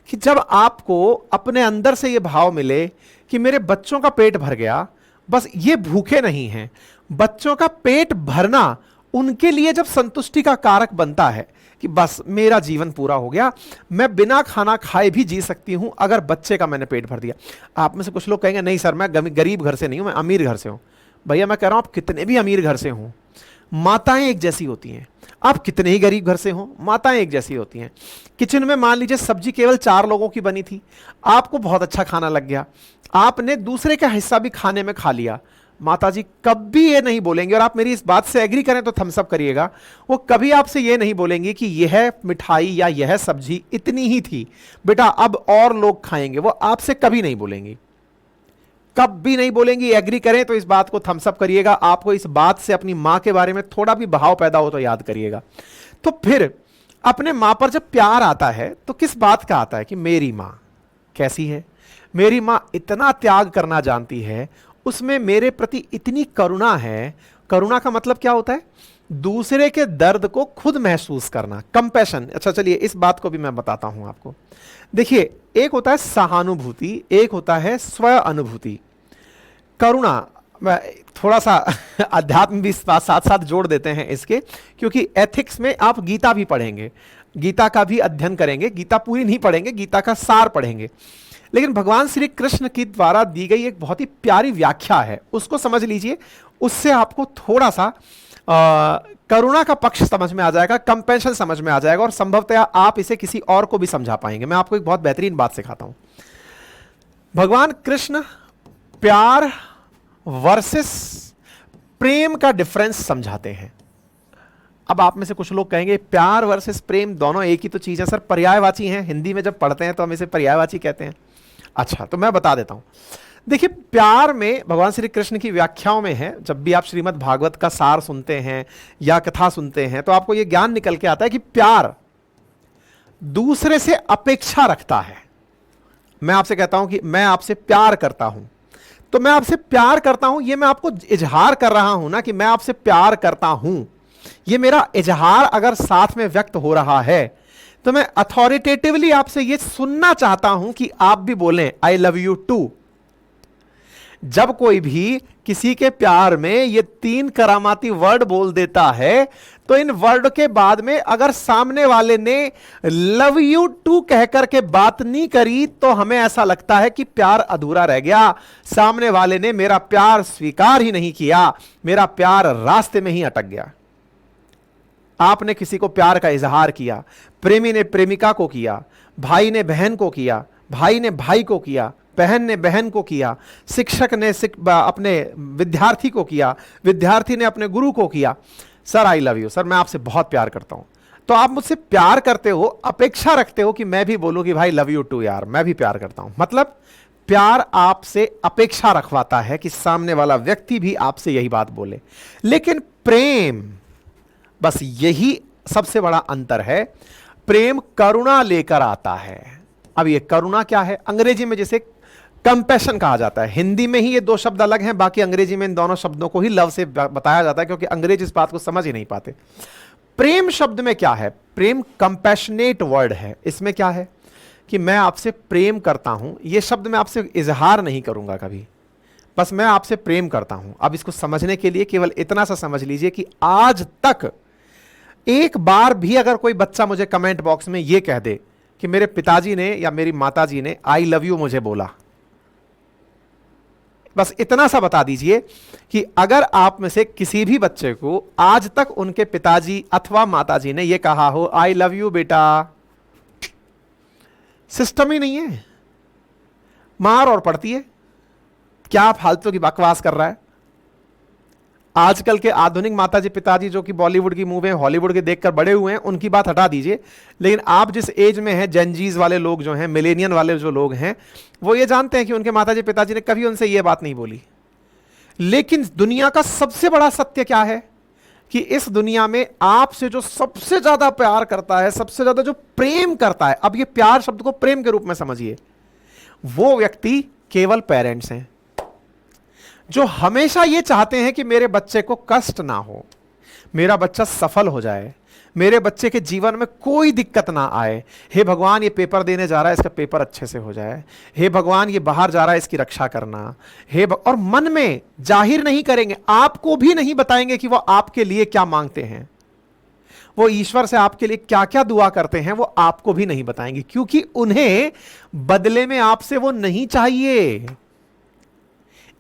कि जब आपको अपने अंदर से यह भाव मिले कि मेरे बच्चों का पेट भर गया, बस ये भूखे नहीं हैं, बच्चों का पेट भरना उनके लिए जब संतुष्टि का कारक बनता है कि बस मेरा जीवन पूरा हो गया, मैं बिना खाना खाए भी जी सकती हूं अगर बच्चे का मैंने पेट भर दिया। आप में से कुछ लोग कहेंगे नहीं सर, मैं गरीब घर से नहीं हूं, मैं अमीर घर से हूं। भैया मैं कह रहा हूं, आप कितने भी अमीर घर से हों, माताएं एक जैसी होती हैं। आप कितने ही गरीब घर से हों, माताएं एक जैसी होती हैं। किचन में मान लीजिए सब्जी केवल 4 लोगों की बनी थी, आपको बहुत अच्छा खाना लग गया, आपने दूसरे का हिस्सा भी खाने में खा लिया, माता जी कभी ये नहीं बोलेंगे, और आप मेरी इस बात से एग्री करें तो थम्स अप करिएगा, वो कभी आपसे ये नहीं बोलेंगे कि यह मिठाई या यह सब्जी इतनी ही थी बेटा, अब और लोग खाएंगे। वो आपसे कभी नहीं बोलेंगी, कभी नहीं बोलेंगी। एग्री करें तो इस बात को थम्स अप करिएगा। आपको इस बात से अपनी मां के बारे में थोड़ा भी भाव पैदा हो तो याद करिएगा। तो फिर अपने मां पर जब प्यार आता है तो किस बात का आता है कि मेरी मां कैसी है, मेरी मां इतना त्याग करना जानती है, उसमें मेरे प्रति इतनी करुणा है। करुणा का मतलब क्या होता है? दूसरे के दर्द को खुद महसूस करना, कंपैशन। अच्छा चलिए इस बात को भी मैं बताता हूं आपको। देखिए, एक होता है सहानुभूति, एक होता है स्व अनुभूति। करुणा, मैं थोड़ा सा अध्यात्म भी साथ साथ जोड़ देते हैं इसके, क्योंकि एथिक्स में आप गीता भी पढ़ेंगे, गीता का भी अध्ययन करेंगे। गीता पूरी नहीं पढ़ेंगे, गीता का सार पढ़ेंगे, लेकिन भगवान श्री कृष्ण की द्वारा दी गई एक बहुत ही प्यारी व्याख्या है, उसको समझ लीजिए। उससे आपको थोड़ा सा करुणा का पक्ष समझ में आ जाएगा, कंपैशन समझ में आ जाएगा, और संभवतः आप इसे किसी और को भी समझा पाएंगे। मैं आपको एक बहुत बेहतरीन बात सिखाता हूं। भगवान कृष्ण प्यार वर्सेस प्रेम का डिफरेंस समझाते हैं। अब आप में से कुछ लोग कहेंगे प्यार वर्सेस प्रेम दोनों एक ही तो चीज है सर, पर्यायवाची हैं। हिंदी में जब पढ़ते हैं तो हम इसे पर्यायवाची कहते हैं। अच्छा, तो मैं बता देता हूं। देखिए, प्यार में भगवान श्री कृष्ण की व्याख्याओं में है, जब भी आप श्रीमद् भागवत का सार सुनते हैं या कथा सुनते हैं तो आपको यह ज्ञान निकल के आता है कि प्यार दूसरे से अपेक्षा रखता है। मैं आपसे कहता हूं कि मैं आपसे प्यार करता हूं, तो मैं आपसे प्यार करता हूं, यह मैं आपको इजहार कर रहा हूं ना कि मैं आपसे प्यार करता हूं। ये मेरा इजहार अगर साथ में व्यक्त हो रहा है तो मैं अथॉरिटेटिवली आपसे यह सुनना चाहता हूं कि आप भी बोलें आई लव यू टू। जब कोई भी किसी के प्यार में ये 3 करामाती वर्ड बोल देता है तो इन वर्ड के बाद में अगर सामने वाले ने लव यू टू कहकर के बात नहीं करी तो हमें ऐसा लगता है कि प्यार अधूरा रह गया, सामने वाले ने मेरा प्यार स्वीकार ही नहीं किया, मेरा प्यार रास्ते में ही अटक गया। आपने किसी को प्यार का इजहार किया, प्रेमी ने प्रेमिका को किया, भाई ने बहन को किया, भाई ने भाई को किया, बहन ने बहन को किया, शिक्षक ने अपने विद्यार्थी को किया, विद्यार्थी ने अपने गुरु को किया। Sir I love you, sir मैं आपसे बहुत प्यार करता हूं। तो आप मुझसे प्यार करते हो, अपेक्षा रखते हो कि मैं भी बोलूं कि भाई लव यू टू यार, मैं भी प्यार करता हूं। मतलब प्यार आपसे अपेक्षा रखवाता है कि सामने वाला व्यक्ति भी आपसे यही बात बोले। लेकिन प्रेम, बस यही सबसे बड़ा अंतर है। प्रेम करुणा लेकर आता है। अब ये करुणा क्या है? अंग्रेजी में जिसे कंपैशन कहा जाता है, हिंदी में ही ये 2 शब्द अलग हैं, बाकी अंग्रेजी में इन दोनों शब्दों को ही लव से बताया जाता है, क्योंकि अंग्रेज इस बात को समझ ही नहीं पाते। प्रेम शब्द में क्या है? प्रेम कंपैशनेट वर्ड है। इसमें क्या है कि मैं आपसे प्रेम करता हूं, यह शब्द मैं आपसे इजहार नहीं करूंगा कभी, बस मैं आपसे प्रेम करता हूं। अब इसको समझने के लिए केवल इतना सा समझ लीजिए कि आज तक एक बार भी अगर कोई बच्चा मुझे कमेंट बॉक्स में यह कह दे कि मेरे पिताजी ने या मेरी माताजी ने आई लव यू मुझे बोला, बस इतना सा बता दीजिए कि अगर आप में से किसी भी बच्चे को आज तक उनके पिताजी अथवा माताजी ने यह कहा हो आई लव यू बेटा, सिस्टम ही नहीं है, मार और पड़ती है। क्या फालतू की बकवास कर रहा है? आजकल के आधुनिक माताजी पिताजी जो कि बॉलीवुड की मूवी हॉलीवुड के देखकर बड़े हुए हैं, उनकी बात हटा दीजिए, लेकिन आप जिस एज में हैं, जेनजीज वाले लोग जो हैं, मिलेनियन वाले जो लोग हैं, वो ये जानते हैं कि उनके माताजी पिताजी ने कभी उनसे ये बात नहीं बोली। लेकिन दुनिया का सबसे बड़ा सत्य क्या है कि इस दुनिया में आपसे जो सबसे ज्यादा प्यार करता है, सबसे ज्यादा जो प्रेम करता है, अब ये प्यार शब्द को प्रेम के रूप में समझिए, वो व्यक्ति केवल पेरेंट्स हैं, जो हमेशा ये चाहते हैं कि मेरे बच्चे को कष्ट ना हो, मेरा बच्चा सफल हो जाए, मेरे बच्चे के जीवन में कोई दिक्कत ना आए। हे भगवान, ये पेपर देने जा रहा है, इसका पेपर अच्छे से हो जाए। हे भगवान, ये बाहर जा रहा है, इसकी रक्षा करना। और मन में जाहिर नहीं करेंगे, आपको भी नहीं बताएंगे कि वो आपके लिए क्या मांगते हैं, वो ईश्वर से आपके लिए क्या क्या दुआ करते हैं, वो आपको भी नहीं बताएंगे, क्योंकि उन्हें बदले में आपसे वो नहीं चाहिए।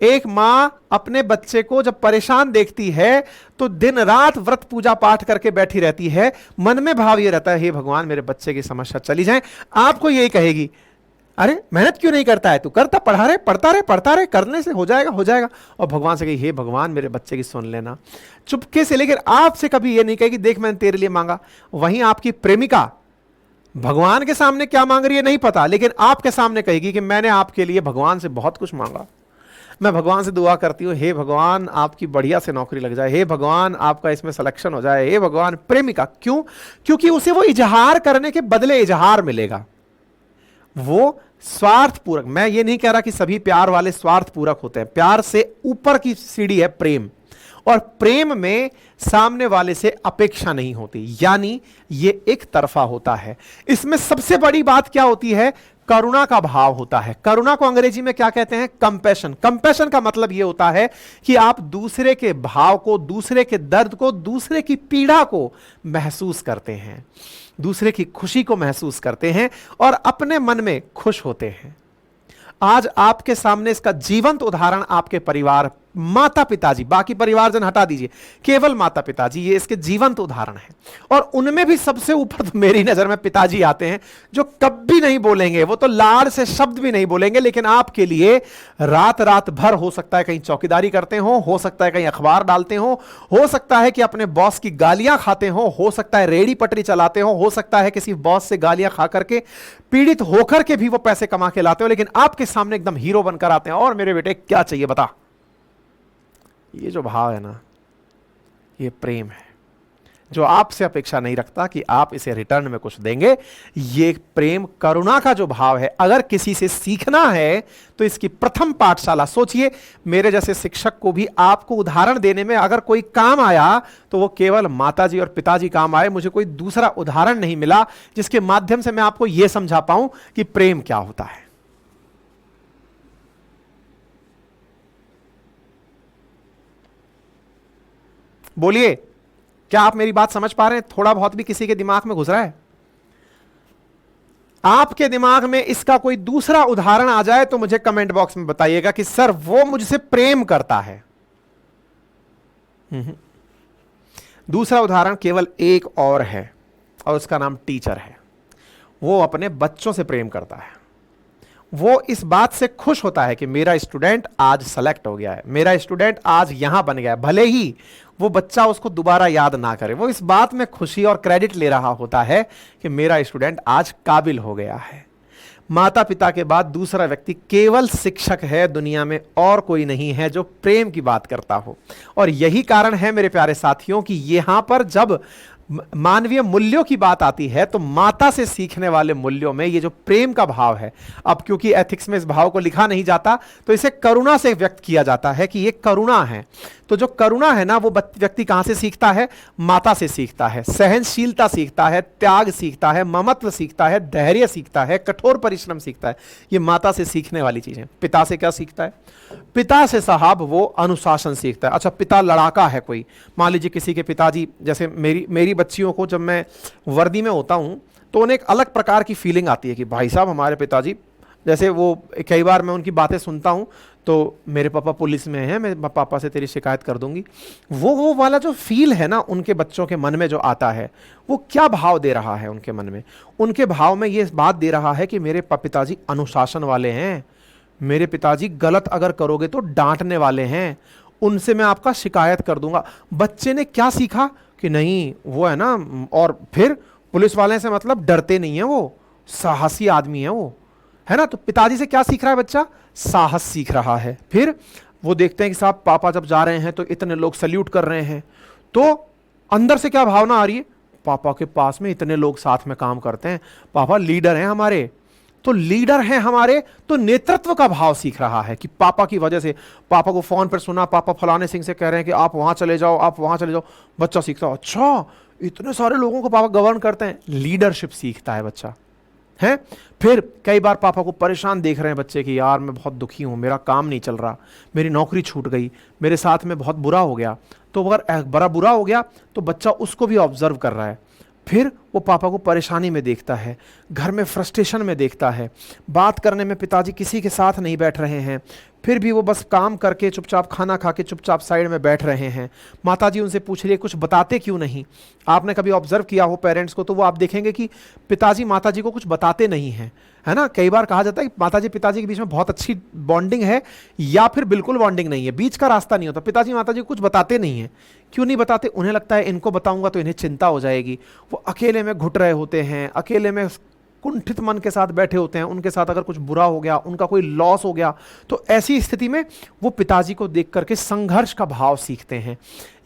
एक मां अपने बच्चे को जब परेशान देखती है तो दिन रात व्रत पूजा पाठ करके बैठी रहती है, मन में भाव ये रहता है, हे भगवान मेरे बच्चे की समस्या चली जाए। आपको यही कहेगी, अरे मेहनत क्यों नहीं करता है तू, करता, पढ़ता रहे, करने से हो जाएगा हो जाएगा। और भगवान से कही, हे भगवान मेरे बच्चे की सुन लेना, चुपके से। लेकिन आपसे कभी ये नहीं कहेगी, देख मैंने तेरे लिए मांगा। वहीं आपकी प्रेमिका भगवान के सामने क्या मांग रही है नहीं पता, लेकिन आपके सामने कहेगी कि मैंने आपके लिए भगवान से बहुत कुछ मांगा, मैं भगवान से दुआ करती हूँ, हे भगवान आपकी बढ़िया से नौकरी लग जाए, हे भगवान आपका इसमें सिलेक्शन हो जाए, हे भगवान। प्रेमिका क्यों? क्योंकि उसे वो इजहार करने के बदले इजहार मिलेगा, वो स्वार्थ पूरक। मैं ये नहीं कह रहा कि सभी प्यार वाले स्वार्थ पूरक होते हैं, प्यार से ऊपर की सीढ़ी है प्रेम, और प्रेम में सामने वाले से अपेक्षा नहीं होती, यानी ये एक तरफा होता है। इसमें सबसे बड़ी बात क्या होती है? करुणा का भाव होता है। करुणा को अंग्रेजी में क्या कहते हैं? कंपैशन। कंपैशन का मतलब यह होता है कि आप दूसरे के भाव को, दूसरे के दर्द को, दूसरे की पीड़ा को महसूस करते हैं, दूसरे की खुशी को महसूस करते हैं और अपने मन में खुश होते हैं। आज आपके सामने इसका जीवंत उदाहरण आपके परिवार, माता पिताजी, बाकी परिवारजन हटा दीजिए, केवल माता पिताजी, ये इसके जीवंत उदाहरण हैं। और उनमें भी सबसे ऊपर तो मेरी नजर में पिताजी आते हैं, जो कभी नहीं बोलेंगे, वो तो लाड़ से शब्द भी नहीं बोलेंगे, लेकिन आपके लिए रात रात भर हो सकता है कहीं चौकीदारी करते हो सकता है कहीं अखबार डालते हो सकता है कि अपने बॉस की गालियां खाते हो सकता है रेडी पटरी चलाते हो सकता है किसी बॉस से गालियां खा करके पीड़ित होकर के भी वो पैसे कमा के लाते हो, लेकिन आपके सामने एकदम हीरो बनकर आते हैं, और मेरे बेटे क्या चाहिए बता। ये जो भाव है ना, ये प्रेम है, जो आपसे अपेक्षा नहीं रखता कि आप इसे रिटर्न में कुछ देंगे। ये प्रेम, करुणा का जो भाव है, अगर किसी से सीखना है तो इसकी प्रथम पाठशाला, सोचिए मेरे जैसे शिक्षक को भी आपको उदाहरण देने में अगर कोई काम आया तो वो केवल माताजी और पिताजी काम आए। मुझे कोई दूसरा उदाहरण नहीं मिला जिसके माध्यम से मैं आपको यह समझा पाऊं कि प्रेम क्या होता है। बोलिए, क्या आप मेरी बात समझ पा रहे हैं? थोड़ा बहुत भी किसी के दिमाग में घुस रहा है? आपके दिमाग में इसका कोई दूसरा उदाहरण आ जाए तो मुझे कमेंट बॉक्स में बताइएगा कि सर वो मुझसे प्रेम करता है। दूसरा उदाहरण केवल एक और है और उसका नाम टीचर है। वो अपने बच्चों से प्रेम करता है, वो इस बात से खुश होता है कि मेरा स्टूडेंट आज सेलेक्ट हो गया है, मेरा स्टूडेंट आज यहां बन गया है, भले ही वो बच्चा उसको दोबारा याद ना करे, वो इस बात में खुशी और क्रेडिट ले रहा होता है कि मेरा स्टूडेंट आज काबिल हो गया है। माता पिता के बाद दूसरा व्यक्ति केवल शिक्षक है दुनिया में, और कोई नहीं है जो प्रेम की बात करता हो। और यही कारण है मेरे प्यारे साथियों कि यहां पर जब मानवीय मूल्यों की बात आती है तो माता से सीखने वाले मूल्यों में ये जो प्रेम का भाव है, अब क्योंकि एथिक्स में इस भाव को लिखा नहीं जाता तो इसे करुणा से व्यक्त किया जाता है कि ये करुणा है। तो जो करुणा है ना, वो व्यक्ति कहां से सीखता है? माता से सीखता है। सहनशीलता सीखता है, त्याग सीखता है, ममत्व सीखता है, धैर्य सीखता है, कठोर परिश्रम सीखता है। ये माता से सीखने वाली चीजें। पिता से क्या सीखता है? पिता से साहब वो अनुशासन सीखता है। अच्छा, पिता लड़ाका है कोई, मान लीजिए किसी के पिताजी, जैसे मेरी बच्चियों को जब मैं वर्दी में होता हूं तो उन्हें एक अलग प्रकार की फीलिंग आती है कि भाई साहब हमारे पिताजी, जैसे वो कई बार मैं उनकी बातें सुनता हूं तो मेरे पापा पुलिस में हैं, मैं पापा से तेरी शिकायत कर दूंगी। वो वाला जो फील है ना उनके बच्चों के मन में जो आता है, वो क्या भाव दे रहा है उनके मन में? उनके भाव में ये बात दे रहा है कि मेरे पिताजी अनुशासन वाले हैं, मेरे पिताजी गलत अगर करोगे तो डांटने वाले हैं, उनसे मैं आपका शिकायत कर दूंगा। बच्चे ने क्या सीखा कि नहीं वो है ना, और फिर पुलिस वाले से मतलब डरते नहीं है, वो साहसी आदमी है वो, है ना। तो पिताजी से क्या सीख रहा है बच्चा? साहस सीख रहा है। फिर वो देखते हैं कि साहब पापा जब जा रहे हैं तो इतने लोग सल्यूट कर रहे हैं, तो अंदर से क्या भावना आ रही है? पापा के पास में इतने लोग साथ में काम करते हैं, पापा लीडर हैं हमारे, तो लीडर हैं हमारे, तो नेतृत्व का भाव सीख रहा है कि पापा की वजह से, पापा को फोन पर सुना पापा फलाने सिंह से कह रहे हैं कि आप वहां चले जाओ, आप वहां चले जाओ, बच्चा सीखता है अच्छा इतने सारे लोगों को पापा गवर्न करते हैं, लीडरशिप सीखता है बच्चा है। फिर कई बार पापा को परेशान देख रहे हैं बच्चे की, यार मैं बहुत दुखी हूं, मेरा काम नहीं चल रहा, मेरी नौकरी छूट गई, मेरे साथ में बहुत बुरा हो गया। तो अगर बड़ा बुरा हो गया तो बच्चा उसको भी ऑब्जर्व कर रहा है, फिर वो पापा को परेशानी में देखता है, घर में फ्रस्ट्रेशन में देखता है, बात करने में पिताजी किसी के साथ नहीं बैठ रहे हैं, फिर भी वो बस काम करके चुपचाप खाना खा के चुपचाप साइड में बैठ रहे हैं। माताजी उनसे पूछ रही है कुछ बताते क्यों नहीं। आपने कभी ऑब्जर्व किया हो पेरेंट्स को तो वो आप देखेंगे कि पिताजी माताजी को कुछ बताते नहीं हैं, है ना। कई बार कहा जाता है कि माताजी पिताजी के बीच में बहुत अच्छी बॉन्डिंग है या फिर बिल्कुल बॉन्डिंग नहीं है, बीच का रास्ता नहीं होता। पिताजी माताजी को कुछ बताते नहीं हैं, क्यों नहीं बताते, उन्हें लगता है इनको बताऊंगा तो इन्हें चिंता हो जाएगी। वो अकेले में घुट रहे होते हैं, अकेले में कुंठित मन के साथ बैठे होते हैं, उनके साथ अगर कुछ बुरा हो गया, उनका कोई लॉस हो गया, तो ऐसी स्थिति में वो पिताजी को देख करके संघर्ष का भाव सीखते हैं।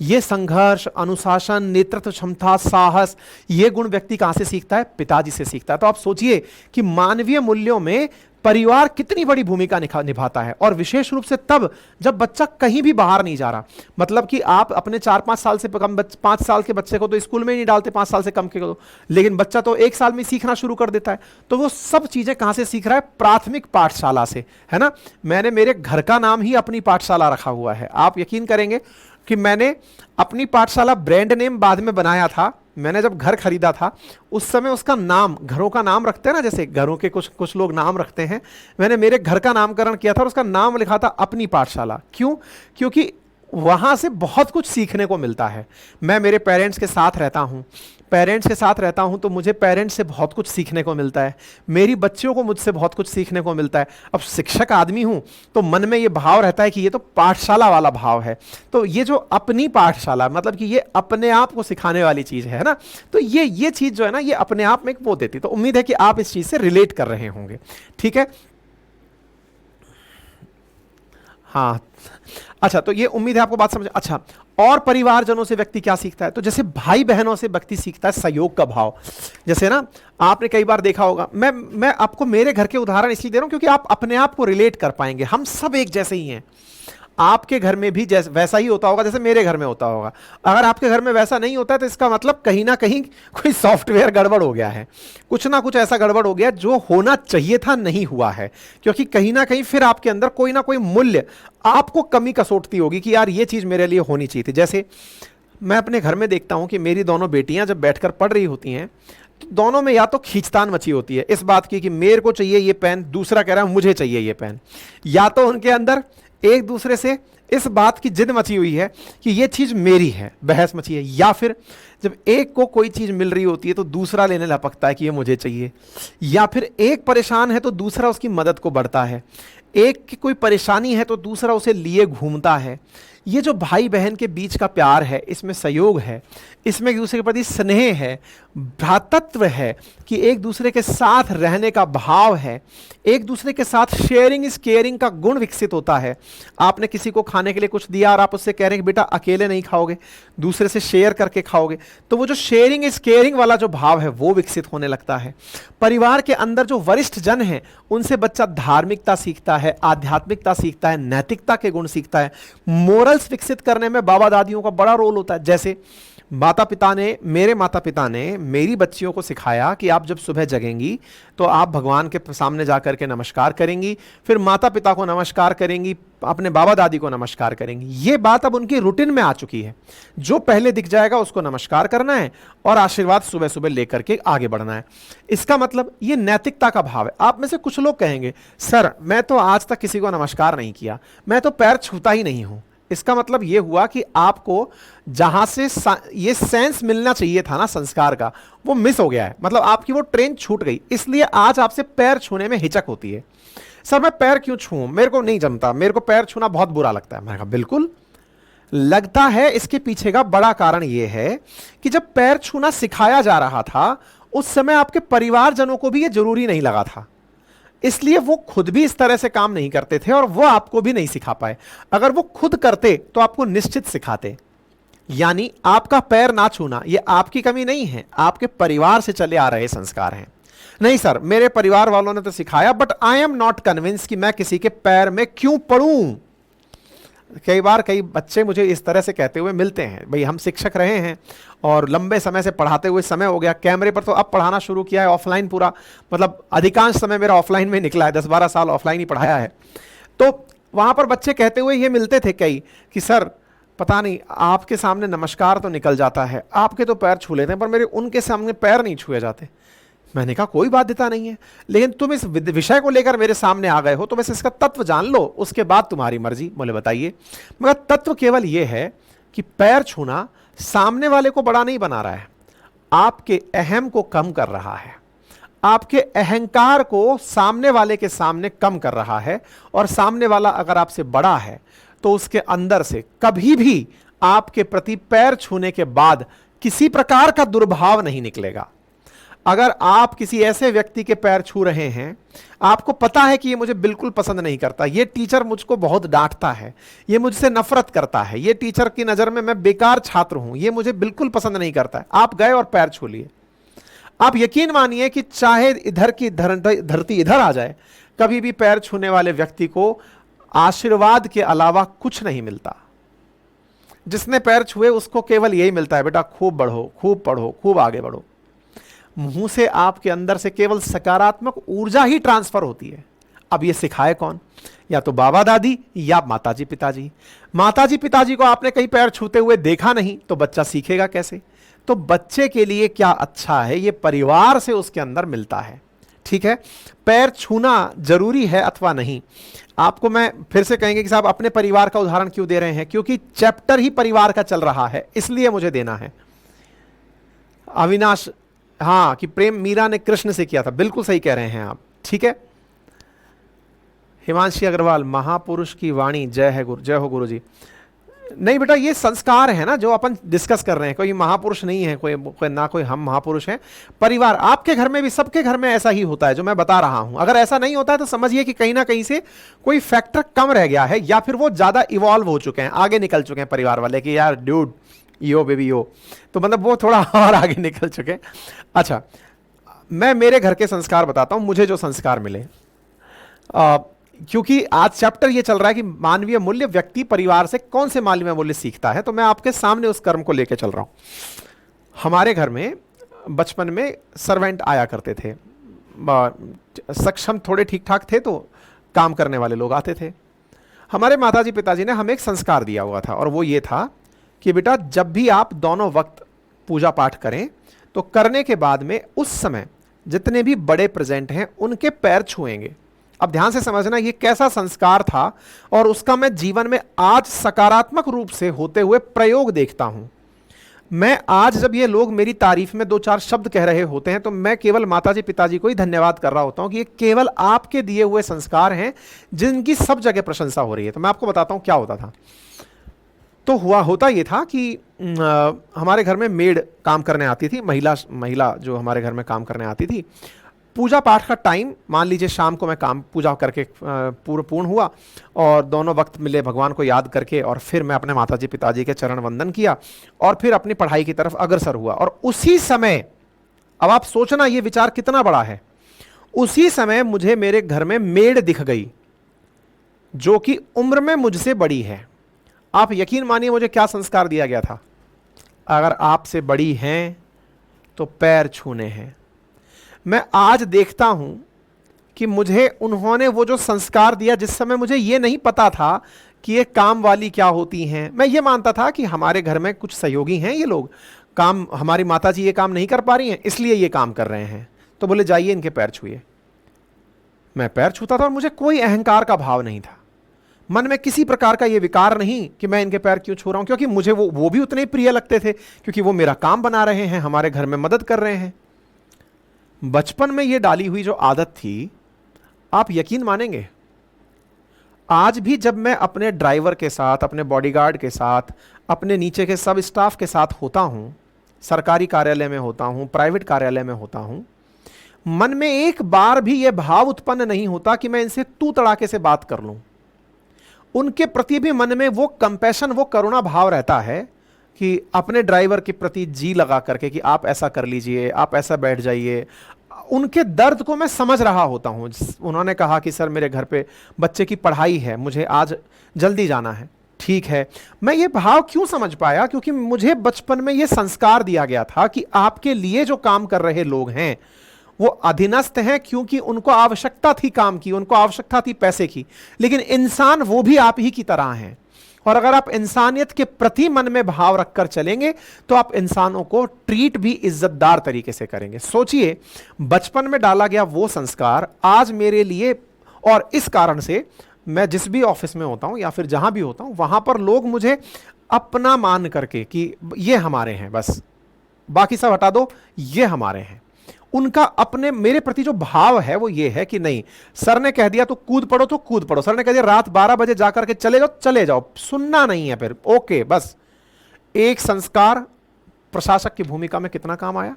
ये संघर्ष, अनुशासन, नेतृत्व क्षमता, साहस, ये गुण व्यक्ति कहां से सीखता है, पिताजी से सीखता है। तो आप सोचिए कि मानवीय मूल्यों में परिवार कितनी बड़ी भूमिका निभाता है, और विशेष रूप से तब जब बच्चा कहीं भी बाहर नहीं जा रहा। मतलब कि आप अपने 4-5 साल से कम 5 साल के बच्चे को तो स्कूल में ही नहीं डालते, 5 साल से कम के को, लेकिन बच्चा तो 1 साल में सीखना शुरू कर देता है। तो वो सब चीजें कहां से सीख रहा है, प्राथमिक पाठशाला से, है ना। मैंने मेरे घर का नाम ही अपनी पाठशाला रखा हुआ है। आप यकीन करेंगे कि मैंने अपनी पाठशाला ब्रांड नेम बाद में बनाया था। मैंने जब घर खरीदा था उस समय उसका नाम, घरों का नाम रखते हैं ना, जैसे घरों के कुछ लोग नाम रखते हैं, मैंने मेरे घर का नामकरण किया था और उसका नाम लिखा था अपनी पाठशाला। क्यों? क्योंकि वहां से बहुत कुछ सीखने को मिलता है। मैं मेरे पेरेंट्स के साथ रहता हूं तो मुझे पेरेंट्स से बहुत कुछ सीखने को मिलता है, मेरी बच्चियों को मुझसे बहुत कुछ सीखने को मिलता है। अब शिक्षक आदमी हूं तो मन में ये भाव रहता है कि ये तो पाठशाला वाला भाव है। तो ये जो अपनी पाठशाला, मतलब कि ये अपने आप को सिखाने वाली चीज है ना, तो ये चीज जो है ना, ये अपने आप में एक वो देती। तो उम्मीद है कि आप इस चीज से रिलेट कर रहे होंगे, ठीक है। हाँ, अच्छा, तो ये उम्मीद है आपको बात समझ। अच्छा, और परिवारजनों से व्यक्ति क्या सीखता है, तो जैसे भाई बहनों से व्यक्ति सीखता है सहयोग का भाव। जैसे ना, आपने कई बार देखा होगा, मैं आपको मेरे घर के उदाहरण इसलिए दे रहा हूं क्योंकि आप अपने आप को रिलेट कर पाएंगे। हम सब एक जैसे ही हैं। आपके घर में भी जैसे वैसा ही होता होगा जैसे मेरे घर में होता होगा। अगर आपके घर में वैसा नहीं होता है तो इसका मतलब कहीं ना कहीं कोई सॉफ्टवेयर गड़बड़ हो गया है, कुछ ना कुछ ऐसा गड़बड़ हो गया जो होना चाहिए था नहीं हुआ है। क्योंकि कहीं ना कहीं फिर आपके अंदर कोई ना कोई मूल्य आपको कमी कसोटती होगी कि यार ये चीज मेरे लिए होनी चाहिए थी। जैसे मैं अपने घर में देखता हूं कि मेरी दोनों बेटियां जब बैठकर पढ़ रही होती हैं तो दोनों में या तो खींचतान मची होती है इस बात की कि मेरे को चाहिए ये पेन, दूसरा कह रहा है मुझे चाहिए ये पेन, या तो उनके अंदर एक दूसरे से इस बात की जिद मची हुई है कि ये चीज मेरी है, बहस मची है, या फिर जब एक को कोई चीज मिल रही होती है तो दूसरा लेने लपकता है कि ये मुझे चाहिए, या फिर एक परेशान है तो दूसरा उसकी मदद को बढ़ता है, एक की कोई परेशानी है तो दूसरा उसे लिए घूमता है। ये जो भाई बहन के बीच का प्यार है, इसमें सहयोग है, इसमें एक दूसरे के प्रति स्नेह है, भ्रातृत्व है, कि एक दूसरे के साथ रहने का भाव है, एक दूसरे के साथ शेयरिंग इज केयरिंग का गुण विकसित होता है। आपने किसी को खाने के लिए कुछ दिया और आप उससे कह रहे हैं कि बेटा अकेले नहीं खाओगे, दूसरे से शेयर करके खाओगे, तो वो जो शेयरिंग इज केयरिंग वाला जो भाव है वो विकसित होने लगता है। परिवार के अंदर जो वरिष्ठ जन हैं उनसे बच्चा धार्मिकता सीखता है, आध्यात्मिकता सीखता है, नैतिकता के गुण सीखता है। मोरल्स विकसित करने में बाबा दादियों का बड़ा रोल होता है। जैसे मेरे माता पिता ने मेरी बच्चियों को सिखाया कि आप जब सुबह जगेंगी तो आप भगवान के सामने जाकर के नमस्कार करेंगी, फिर माता पिता को नमस्कार करेंगी, अपने बाबा दादी को नमस्कार करेंगी। ये बात अब उनकी रूटीन में आ चुकी है। जो पहले दिख जाएगा उसको नमस्कार करना है और आशीर्वाद सुबह सुबह लेकर के आगे बढ़ना है। इसका मतलब ये नैतिकता का भाव है। आप में से कुछ लोग कहेंगे सर मैं तो आज तक किसी को नमस्कार नहीं किया, मैं तो पैर छूता ही नहीं हूं। इसका मतलब यह हुआ कि आपको जहां से ये सेंस मिलना चाहिए था ना संस्कार का, वो मिस हो गया है। मतलब आपकी वो ट्रेन छूट गई, इसलिए आज आपसे पैर छूने में हिचक होती है। सर मैं पैर क्यों छूऊं, मेरे को नहीं जमता, मेरे को पैर छूना बहुत बुरा लगता है। मैंने कहा बिल्कुल लगता है। इसके पीछे का बड़ा कारण यह है कि जब पैर छूना सिखाया जा रहा था उस समय आपके परिवारजनों को भी यह जरूरी नहीं लगा था, इसलिए वो खुद भी इस तरह से काम नहीं करते थे और वो आपको भी नहीं सिखा पाए। अगर वो खुद करते तो आपको निश्चित सिखाते। यानी आपका पैर ना छूना ये आपकी कमी नहीं है, आपके परिवार से चले आ रहे संस्कार हैं। नहीं सर, मेरे परिवार वालों ने तो सिखाया, but I am not convince कि मैं किसी के पैर में क्यों पड़ूं। कई बार कई बच्चे मुझे इस तरह से कहते हुए मिलते हैं, भाई हम शिक्षक रहे हैं और लंबे समय से पढ़ाते हुए समय हो गया, कैमरे पर तो अब पढ़ाना शुरू किया है, ऑफलाइन पूरा, मतलब अधिकांश समय मेरा ऑफलाइन में निकला है, 10-12 साल ऑफलाइन ही पढ़ाया है। तो वहाँ पर बच्चे कहते हुए ये मिलते थे कई कि सर पता नहीं, आपके सामने नमस्कार तो निकल जाता है, आपके तो पैर छू लेते हैं, पर मेरे उनके सामने पैर नहीं छुए जाते। मैंने कहा कोई बाध्यता नहीं है, लेकिन तुम इस विषय को लेकर मेरे सामने आ गए हो तो बस इसका तत्व जान लो, उसके बाद तुम्हारी मर्जी। बोले बताइए। मगर तत्व केवल यह है कि पैर छूना सामने वाले को बड़ा नहीं बना रहा है, आपके अहम को कम कर रहा है, आपके अहंकार को सामने वाले के सामने कम कर रहा है। और सामने वाला अगर आपसे बड़ा है तो उसके अंदर से कभी भी आपके प्रति पैर छूने के बाद किसी प्रकार का दुर्भाव नहीं निकलेगा। अगर आप किसी ऐसे व्यक्ति के पैर छू रहे हैं, आपको पता है कि ये मुझे बिल्कुल पसंद नहीं करता, ये टीचर मुझको बहुत डांटता है, ये मुझसे नफरत करता है, ये टीचर की नज़र में मैं बेकार छात्र हूं, ये मुझे बिल्कुल पसंद नहीं करता है, आप गए और पैर छू लिए, आप यकीन मानिए कि चाहे इधर की धरती इधर आ जाए, कभी भी पैर छूने वाले व्यक्ति को आशीर्वाद के अलावा कुछ नहीं मिलता। जिसने पैर छुए उसको केवल यही मिलता है, बेटा खूब बढ़ो, खूब पढ़ो, खूब आगे बढ़ो। मुंह से आपके अंदर से केवल सकारात्मक ऊर्जा ही ट्रांसफर होती है। अब ये सिखाए कौन? या तो बाबा दादी या माताजी पिताजी। माताजी पिताजी को आपने कहीं पैर छूते हुए देखा नहीं तो बच्चा सीखेगा कैसे? तो बच्चे के लिए क्या अच्छा है, ये परिवार से उसके अंदर मिलता है। ठीक है, पैर छूना जरूरी है अथवा नहीं, आपको मैं फिर से कहेंगे कि साहब अपने परिवार का उदाहरण क्यों दे रहे हैं, क्योंकि चैप्टर ही परिवार का चल रहा है, इसलिए मुझे देना है। अविनाश, हाँ, कि प्रेम मीरा ने कृष्ण से किया था, बिल्कुल सही कह रहे हैं आप। ठीक है, हिमांशी अग्रवाल, महापुरुष की वाणी जय है गुरु, जय हो गुरु जी। नहीं बेटा, ये संस्कार है ना जो अपन डिस्कस कर रहे हैं, कोई महापुरुष नहीं है, कोई ना कोई हम महापुरुष हैं। परिवार, आपके घर में भी, सबके घर में ऐसा ही होता है जो मैं बता रहा हूं। अगर ऐसा नहीं होता है तो समझिए कि कहीं ना कहीं से कोई फैक्टर कम रह गया है, या फिर वो ज्यादा इवॉल्व हो चुके हैं, आगे निकल चुके हैं परिवार वाले कि यार ड्यूड यो बेबी यो, तो मतलब वो थोड़ा और आगे निकल चुके। अच्छा, मैं मेरे घर के संस्कार बताता हूं, मुझे जो संस्कार मिले, क्योंकि आज चैप्टर ये चल रहा है कि मानवीय मूल्य, व्यक्ति परिवार से कौन से मानवीय मूल्य सीखता है, तो मैं आपके सामने उस कर्म को लेकर चल रहा हूं। हमारे घर में बचपन में सर्वेंट आया करते थे, सक्षम थोड़े ठीक ठाक थे तो काम करने वाले लोग आते थे। हमारे माताजी पिताजी ने हमें एक संस्कार दिया हुआ था, और वो ये था कि बेटा जब भी आप दोनों वक्त पूजा पाठ करें तो करने के बाद में उस समय जितने भी बड़े प्रेजेंट हैं उनके पैर छुएंगे। अब ध्यान से समझना ये कैसा संस्कार था, और उसका मैं जीवन में आज सकारात्मक रूप से होते हुए प्रयोग देखता हूं। मैं आज जब ये लोग मेरी तारीफ में 2-4 शब्द कह रहे होते हैं तो मैं केवल माताजी पिताजी को ही धन्यवाद कर रहा होता हूं कि ये केवल आपके दिए हुए संस्कार हैं जिनकी सब जगह प्रशंसा हो रही है। तो मैं आपको बताता हूं क्या होता था। तो होता ये था कि हमारे घर में मेड काम करने आती थी, महिला जो हमारे घर में काम करने आती थी। पूजा पाठ का टाइम, मान लीजिए शाम को मैं काम पूजा करके पूर्ण हुआ और दोनों वक्त मिले भगवान को याद करके, और फिर मैं अपने माताजी पिताजी के चरण वंदन किया और फिर अपनी पढ़ाई की तरफ अग्रसर हुआ। और उसी समय, अब आप सोचना ये विचार कितना बड़ा है, उसी समय मुझे मेरे घर में मेड दिख गई जो कि उम्र में मुझसे बड़ी है। आप यकीन मानिए मुझे क्या संस्कार दिया गया था, अगर आपसे बड़ी हैं तो पैर छूने हैं। मैं आज देखता हूं कि मुझे उन्होंने वो जो संस्कार दिया, जिस समय मुझे ये नहीं पता था कि ये काम वाली क्या होती हैं। मैं ये मानता था कि हमारे घर में कुछ सहयोगी हैं, ये लोग काम, हमारी माताजी ये काम नहीं कर पा रही हैं इसलिए ये काम कर रहे हैं, तो बोले जाइए इनके पैर छूइए। मैं पैर छूता था और मुझे कोई अहंकार का भाव नहीं था, मन में किसी प्रकार का ये विकार नहीं कि मैं इनके पैर क्यों छू रहा हूं, क्योंकि मुझे वो भी उतने ही प्रिय लगते थे, क्योंकि वो मेरा काम बना रहे हैं, हमारे घर में मदद कर रहे हैं। बचपन में ये डाली हुई जो आदत थी, आप यकीन मानेंगे आज भी जब मैं अपने ड्राइवर के साथ, अपने बॉडीगार्ड के साथ, अपने नीचे के सब स्टाफ के साथ होता हूं, सरकारी कार्यालय में होता हूं, प्राइवेट कार्यालय में होता हूं, मन में एक बार भी यह भाव उत्पन्न नहीं होता कि मैं इनसे तू तड़ाके से बात कर लूं। उनके प्रति भी मन में वो कंपैशन, वो करुणा भाव रहता है कि अपने ड्राइवर के प्रति जी लगा करके कि आप ऐसा कर लीजिए, आप ऐसा बैठ जाइए, उनके दर्द को मैं समझ रहा होता हूं। उन्होंने कहा कि सर मेरे घर पे बच्चे की पढ़ाई है, मुझे आज जल्दी जाना है। ठीक है, मैं ये भाव क्यों समझ पाया? क्योंकि मुझे बचपन में ये संस्कार दिया गया था कि आपके लिए जो काम कर रहे लोग हैं वो अधीनस्थ हैं, क्योंकि उनको आवश्यकता थी काम की, उनको आवश्यकता थी पैसे की, लेकिन इंसान वो भी आप ही की तरह हैं। और अगर आप इंसानियत के प्रति मन में भाव रखकर चलेंगे तो आप इंसानों को ट्रीट भी इज्जतदार तरीके से करेंगे। सोचिए, बचपन में डाला गया वो संस्कार आज मेरे लिए, और इस कारण से मैं जिस भी ऑफिस में होता हूं या फिर जहां भी होता हूं वहां पर लोग मुझे अपना मान करके कि ये हमारे हैं, बस बाकी सब हटा दो, ये हमारे हैं। उनका अपने मेरे प्रति जो भाव है वो ये है कि नहीं, सर ने कह दिया तो कूद पड़ो तो कूद पड़ो, सर ने कह दिया रात 12 बजे जाकर के चले जाओ चले जाओ, सुनना नहीं है फिर, ओके बस। एक संस्कार प्रशासक की भूमिका में कितना काम आया।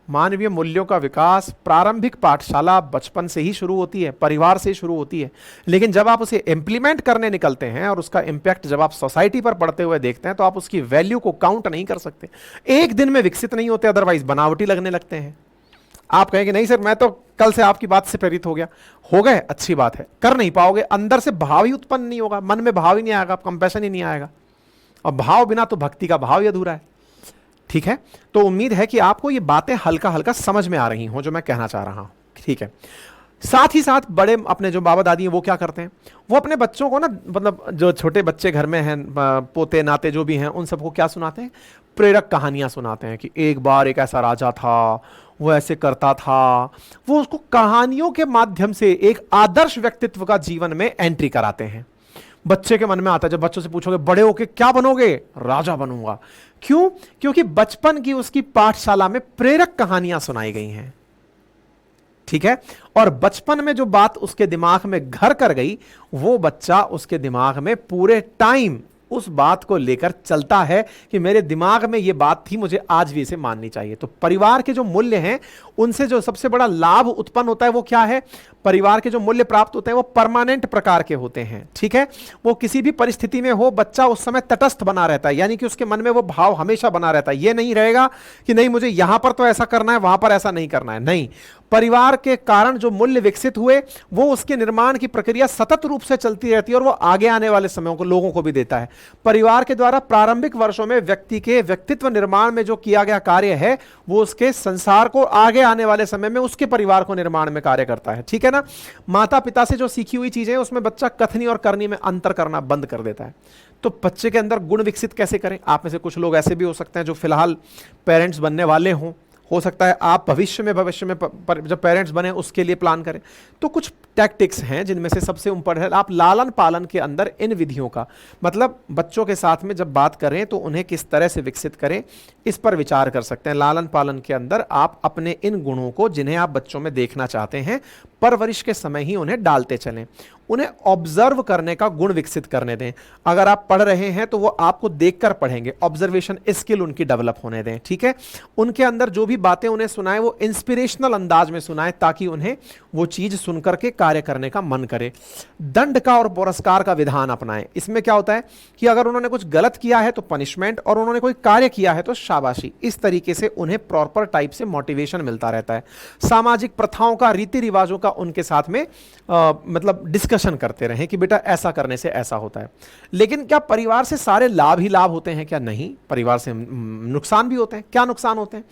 मानवीय मूल्यों का विकास प्रारंभिक पाठशाला बचपन से ही शुरू होती है, परिवार से शुरू होती है, लेकिन जब आप उसे इंप्लीमेंट करने निकलते हैं और उसका इंपैक्ट जब आप सोसाइटी पर पड़ते हुए देखते हैं तो आप उसकी वैल्यू को काउंट नहीं कर सकते। एक दिन में विकसित नहीं होते, अदरवाइज बनावटी लगने लगते हैं। आप कहेंगे नहीं सर मैं तो कल से आपकी बात से प्रेरित हो गया, हो गए, अच्छी बात है, कर नहीं पाओगे, अंदर से भाव ही उत्पन्न नहीं होगा, मन में भाव ही नहीं आएगा, कंपैशन ही नहीं आएगा, और भाव बिना तो भक्ति का भाव ही अधूरा है। ठीक है, तो उम्मीद है कि आपको ये बातें हल्का हल्का समझ में आ रही हों जो मैं कहना चाह रहा हूं। ठीक है, साथ ही साथ बड़े अपने जो बाबा दादी हैं वो क्या करते हैं, वो अपने बच्चों को ना, मतलब जो छोटे बच्चे घर में हैं, पोते नाते जो भी हैं, उन सबको क्या सुनाते हैं, प्रेरक कहानियां सुनाते हैं कि एक बार एक ऐसा राजा था, वो ऐसे करता था। वो उसको कहानियों के माध्यम से एक आदर्श व्यक्तित्व का जीवन में एंट्री कराते हैं। बच्चे के मन में आता है, जब बच्चों से पूछोगे बड़े होके क्या बनोगे, राजा बनूंगा। क्यों? क्योंकि बचपन की उसकी पाठशाला में प्रेरक कहानियां सुनाई गई हैं। ठीक है, और बचपन में जो बात उसके दिमाग में घर कर गई, वो बच्चा उसके दिमाग में पूरे टाइम उस बात को लेकर चलता है कि मेरे दिमाग में ये बात थी, मुझे आज भी इसे माननी चाहिए। तो परिवार के जो मूल्य हैं, उनसे जो सबसे बड़ा लाभ उत्पन्न होता है वो क्या है? परिवार के जो मूल्य प्राप्त होते हैं वो परमानेंट प्रकार के होते हैं। ठीक है, वो किसी भी परिस्थिति में हो, बच्चा उस समय तटस्थ बना रहता है, यानी कि उसके मन में वो भाव हमेशा बना रहता है। ये नहीं रहेगा कि नहीं मुझे यहां पर तो ऐसा करना है, वहां पर ऐसा नहीं करना है। नहीं, परिवार के कारण जो मूल्य विकसित हुए वो उसके निर्माण की प्रक्रिया सतत रूप से चलती रहती है और वो आगे आने वाले समयों को लोगों को भी देता है। परिवार के द्वारा प्रारंभिक वर्षों में व्यक्ति के व्यक्तित्व निर्माण में जो किया गया कार्य है वो उसके संसार को आगे आने वाले समय में उसके परिवार को निर्माण में कार्य करता है। ठीक है ना, माता पिता से जो सीखी हुई चीजें उसमें बच्चा कथनी और करनी में अंतर करना बंद कर देता है। तो बच्चे के अंदर गुण विकसित कैसे करें? आप में से कुछ लोग ऐसे भी हो सकते हैं जो फिलहाल पेरेंट्स बनने वाले हों, हो सकता है आप भविष्य में जब पेरेंट्स बने उसके लिए प्लान करें। तो कुछ टैक्टिक्स हैं जिनमें से सबसे ऊपर है आप लालन पालन के अंदर इन विधियों का, मतलब बच्चों के साथ में जब बात करें तो उन्हें किस तरह से विकसित करें, इस पर विचार कर सकते हैं। लालन पालन के अंदर आप अपने इन गुणों को जिन्हें आप बच्चों में देखना चाहते हैं परवरिश के समय ही उन्हें डालते चलें। उन्हें ऑब्जर्व करने का गुण विकसित करने दें। अगर आप पढ़ रहे हैं तो वो आपको देखकर पढ़ेंगे, ऑब्जर्वेशन स्किल उनकी डेवलप होने दें। ठीक है, उनके अंदर जो भी बातें उन्हें सुनाएं वो इंस्पिरेशनल अंदाज में सुनाएं ताकि उन्हें वो चीज सुनकर के कार्य करने का मन करे। दंड का और पुरस्कार का विधान अपनाएं। इसमें क्या होता है कि अगर उन्होंने कुछ गलत किया है तो पनिशमेंट, और उन्होंने कोई कार्य किया है तो शाबाशी। इस तरीके से उन्हें प्रॉपर टाइप से मोटिवेशन मिलता रहता है। सामाजिक प्रथाओं का, रीति रिवाजों का उनके साथ में मतलब डिस्कशन करते रहें कि बेटा ऐसा करने से ऐसा होता है। लेकिन क्या परिवार से सारे लाभ ही लाभ होते हैं? क्या नहीं, परिवार से नुकसान भी होते हैं। क्या नुकसान होते हैं?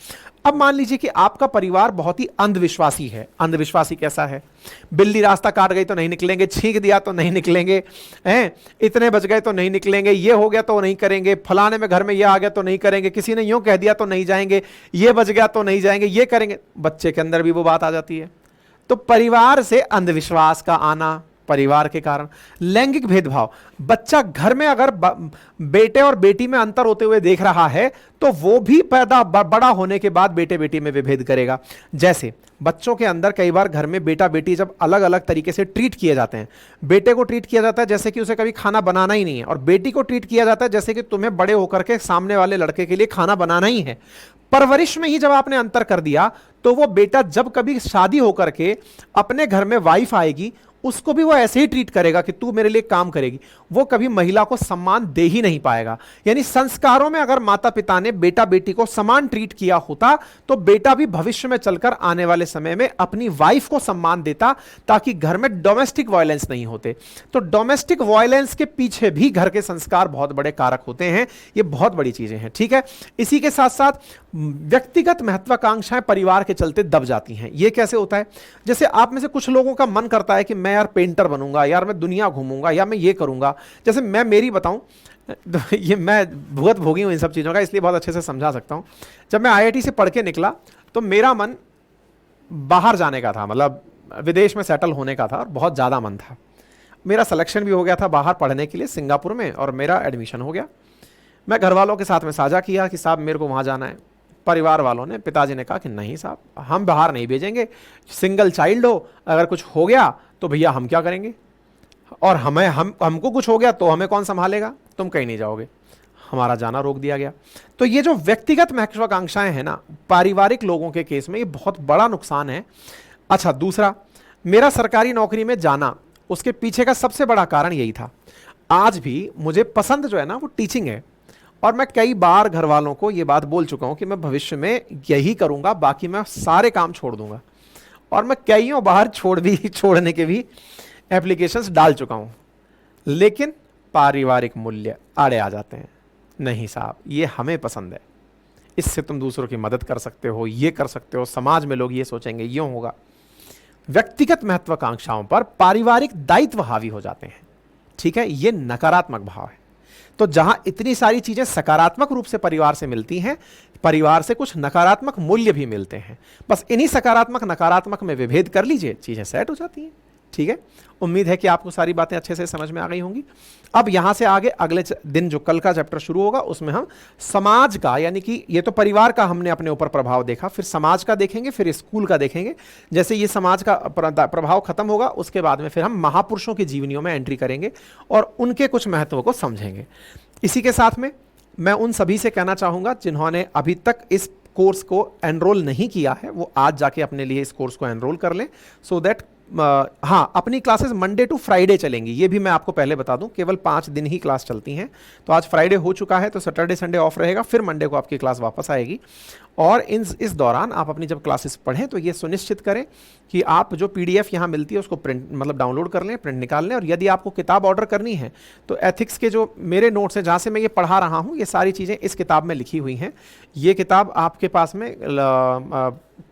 अब मान लीजिए कि आपका परिवार बहुत ही अंधविश्वासी है। अंधविश्वासी कैसा है? बिल्ली रास्ता काट गई तो नहीं निकलेंगे, छींक दिया तो नहीं निकलेंगे, हैं इतने बच गए तो नहीं निकलेंगे, ये हो गया तो नहीं करेंगे, फलाने में घर में ये आ गया तो नहीं करेंगे, किसी ने यूं कह दिया तो नहीं जाएंगे, ये बच गया तो नहीं जाएंगे, ये करेंगे। बच्चे के अंदर भी वो बात आ जाती है। तो परिवार से अंधविश्वास का आना, परिवार के कारण लैंगिक भेदभाव। बच्चा घर में अगर बेटे और बेटी में अंतर होते हुए देख रहा है तो वो भी बड़ा होने के बाद बेटे बेटी में विभेद करेगा। जैसे बच्चों के अंदर कई बार घर में बेटा बेटी जब अलग अलग तरीके से ट्रीट किए जाते हैं, बेटे को ट्रीट किया जाता है जैसे कि उसे कभी खाना बनाना ही नहीं है, और बेटी को ट्रीट किया जाता है जैसे कि तुम्हें बड़े होकर के सामने वाले लड़के के लिए खाना बनाना ही है। परवरिश में ही जब आपने अंतर कर दिया तो वो बेटा जब कभी शादी होकर के अपने घर में वाइफ आएगी उसको भी वो ऐसे ही ट्रीट करेगा कि तू मेरे लिए काम करेगी, वो कभी महिला को सम्मान दे ही नहीं पाएगा। यानी संस्कारों में अगर माता पिता ने बेटा बेटी को समान ट्रीट किया होता तो बेटा भी भविष्य में चलकर आने वाले समय में अपनी वाइफ को सम्मान देता, ताकि घर में डोमेस्टिक वायलेंस नहीं होते। तो डोमेस्टिक वायलेंस के पीछे भी घर के संस्कार बहुत बड़े कारक होते हैं। ये बहुत बड़ी चीजें हैं, ठीक है। इसी के साथ साथ व्यक्तिगत महत्वाकांक्षाएं परिवार के चलते दब जाती हैं। ये कैसे होता है? जैसे आप में से कुछ लोगों का मन करता है कि मैं यार पेंटर बनूंगा, यार मैं दुनिया घूमूंगा, या मैं ये करूंगा। जैसे मैं मेरी बताऊं तो ये मैं भुगत भोगी हूं इन सब चीज़ों का, इसलिए बहुत अच्छे से समझा सकता हूं। जब मैं आईआईटी से पढ़ के निकला तो मेरा मन बाहर जाने का था, मतलब विदेश में सेटल होने का था, और बहुत ज़्यादा मन था। मेरा सिलेक्शन भी हो गया था बाहर पढ़ने के लिए सिंगापुर में, और मेरा एडमिशन हो गया। मैं घर वालों के साथ में साझा किया कि साहब मेरे को वहाँ जाना है। परिवार वालों ने, पिताजी ने कहा कि नहीं साहब, हम बाहर नहीं भेजेंगे, सिंगल चाइल्ड हो, अगर कुछ हो गया तो भैया हम क्या करेंगे, और हमको कुछ हो गया तो हमें कौन संभालेगा, तुम कहीं नहीं जाओगे। हमारा जाना रोक दिया गया। तो ये जो व्यक्तिगत महत्वाकांक्षाएं हैं ना, पारिवारिक लोगों के केस में ये बहुत बड़ा नुकसान है। अच्छा, दूसरा, मेरा सरकारी नौकरी में जाना, उसके पीछे का सबसे बड़ा कारण यही था। आज भी मुझे पसंद जो है ना वो टीचिंग है, और मैं कई बार घर वालों को ये बात बोल चुका हूं कि मैं भविष्य में यही करूंगा, बाकी मैं सारे काम छोड़ दूंगा। और मैं कईयों बार छोड़ने के भी एप्लीकेशंस डाल चुका हूं, लेकिन पारिवारिक मूल्य आड़े आ जाते हैं। नहीं साहब, ये हमें पसंद है, इससे तुम दूसरों की मदद कर सकते हो, ये कर सकते हो, समाज में लोग ये सोचेंगे, यूं होगा। व्यक्तिगत महत्वाकांक्षाओं पर पारिवारिक दायित्व हावी हो जाते हैं, ठीक है। ये नकारात्मक भाव है। तो जहां इतनी सारी चीजें सकारात्मक रूप से परिवार से मिलती हैं, परिवार से कुछ नकारात्मक मूल्य भी मिलते हैं। बस इन्हीं सकारात्मक नकारात्मक में विभेद कर लीजिए, चीजें सेट हो जाती हैं, ठीक है। उम्मीद है कि आपको सारी बातें अच्छे से समझ में आ गई होंगी। अब यहां से आगे अगले दिन जो कल का चैप्टर शुरू होगा, उसमें हम समाज का, यानी कि ये तो परिवार का हमने अपने ऊपर प्रभाव देखा, फिर समाज का देखेंगे, फिर स्कूल का देखेंगे। जैसे ये समाज का प्रभाव खत्म होगा, उसके बाद में फिर हम महापुरुषों की जीवनियों में एंट्री करेंगे और उनके कुछ महत्व को समझेंगे। इसी के साथ में मैं उन सभी से कहना चाहूंगा जिन्होंने अभी तक इस कोर्स को एनरोल नहीं किया है, वो आज जाके अपने लिए इस कोर्स को एनरोल कर लें, सो दैट हाँ, अपनी क्लासेस मंडे टू फ्राइडे चलेंगी। ये भी मैं आपको पहले बता दूं, केवल 5 दिन ही क्लास चलती हैं। तो आज फ्राइडे हो चुका है, तो सैटरडे संडे ऑफ रहेगा, फिर मंडे को आपकी क्लास वापस आएगी। और इस दौरान आप अपनी जब क्लासेस पढ़ें तो ये सुनिश्चित करें कि आप जो पीडीएफ यहाँ मिलती है उसको प्रिंट, मतलब डाउनलोड कर लें, प्रिंट निकाल लें। और यदि आपको किताब ऑर्डर करनी है तो एथिक्स के जो मेरे नोट्स हैं, जहाँ से मैं ये पढ़ा रहा हूँ, ये सारी चीज़ें इस किताब में लिखी हुई हैं। ये किताब आपके पास में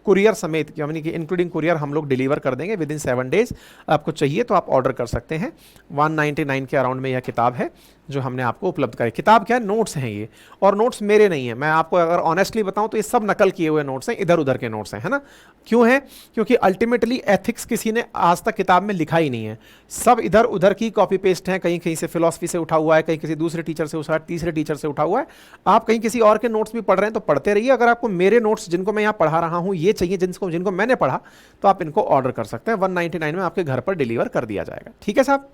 कुरियर समेत, यानी कि इंक्लूडिंग कुरियर, हम लोग डिलीवर कर देंगे विद इन 7 डेज। आपको चाहिए तो आप ऑर्डर कर सकते हैं। 199 के अराउंड में यह किताब है जो हमने आपको उपलब्ध कराई। किताब क्या है, नोट्स हैं ये, और नोट्स मेरे नहीं है। मैं आपको अगर ऑनेस्टली बताऊं तो ये सब नकल किए हुए नोट्स हैं, इधर उधर के नोट्स हैं, है ना। क्यों है? क्योंकि अल्टीमेटली एथिक्स किसी ने आज तक किताब में लिखा ही नहीं है, सब इधर उधर की कॉपी पेस्ट है। कहीं कहीं से फिलॉसफी से उठा हुआ है, कहीं किसी दूसरे टीचर से उठा, तीसरे टीचर से उठा हुआ है। आप कहीं किसी और के नोट्स भी पढ़ रहे हैं तो पढ़ते रहिए। अगर आपको मेरे नोट्स जिनको मैं यहाँ पढ़ा रहा हूँ ये चाहिए, जिनको मैंने पढ़ा, तो आप इनको ऑर्डर कर सकते हैं। 199 में आपके घर पर डिलीवर कर दिया जाएगा, ठीक है साहब।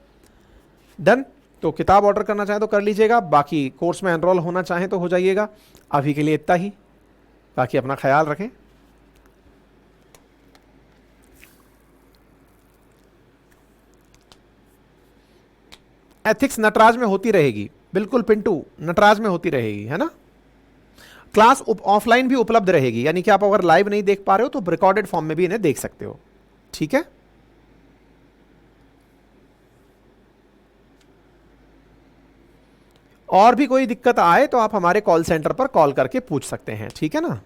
डन। तो किताब ऑर्डर करना चाहें तो कर लीजिएगा, बाकी कोर्स में एनरोल होना चाहें तो हो जाइएगा। अभी के लिए इतना ही, बाकी अपना ख्याल रखें। एथिक्स नटराज में होती रहेगी, बिल्कुल पिंटू, नटराज में होती रहेगी, है ना। क्लास ऑफलाइन भी उपलब्ध रहेगी, यानी कि आप अगर लाइव नहीं देख पा रहे हो तो रिकॉर्डेड फॉर्म में भी इन्हें देख सकते हो, ठीक है। और भी कोई दिक्कत आए तो आप हमारे कॉल सेंटर पर कॉल करके पूछ सकते हैं, ठीक है ना।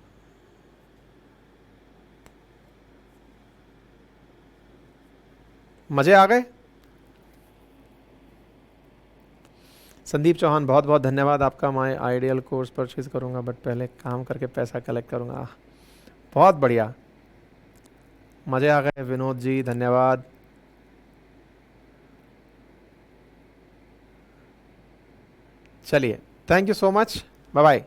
मजे आ गए? संदीप चौहान, बहुत बहुत धन्यवाद आपका। माय आइडियल कोर्स परचेज करूंगा, बट पहले काम करके पैसा कलेक्ट करूंगा। बहुत बढ़िया, मजे आ गए। विनोद जी धन्यवाद। चलिए, thank you so much, bye bye.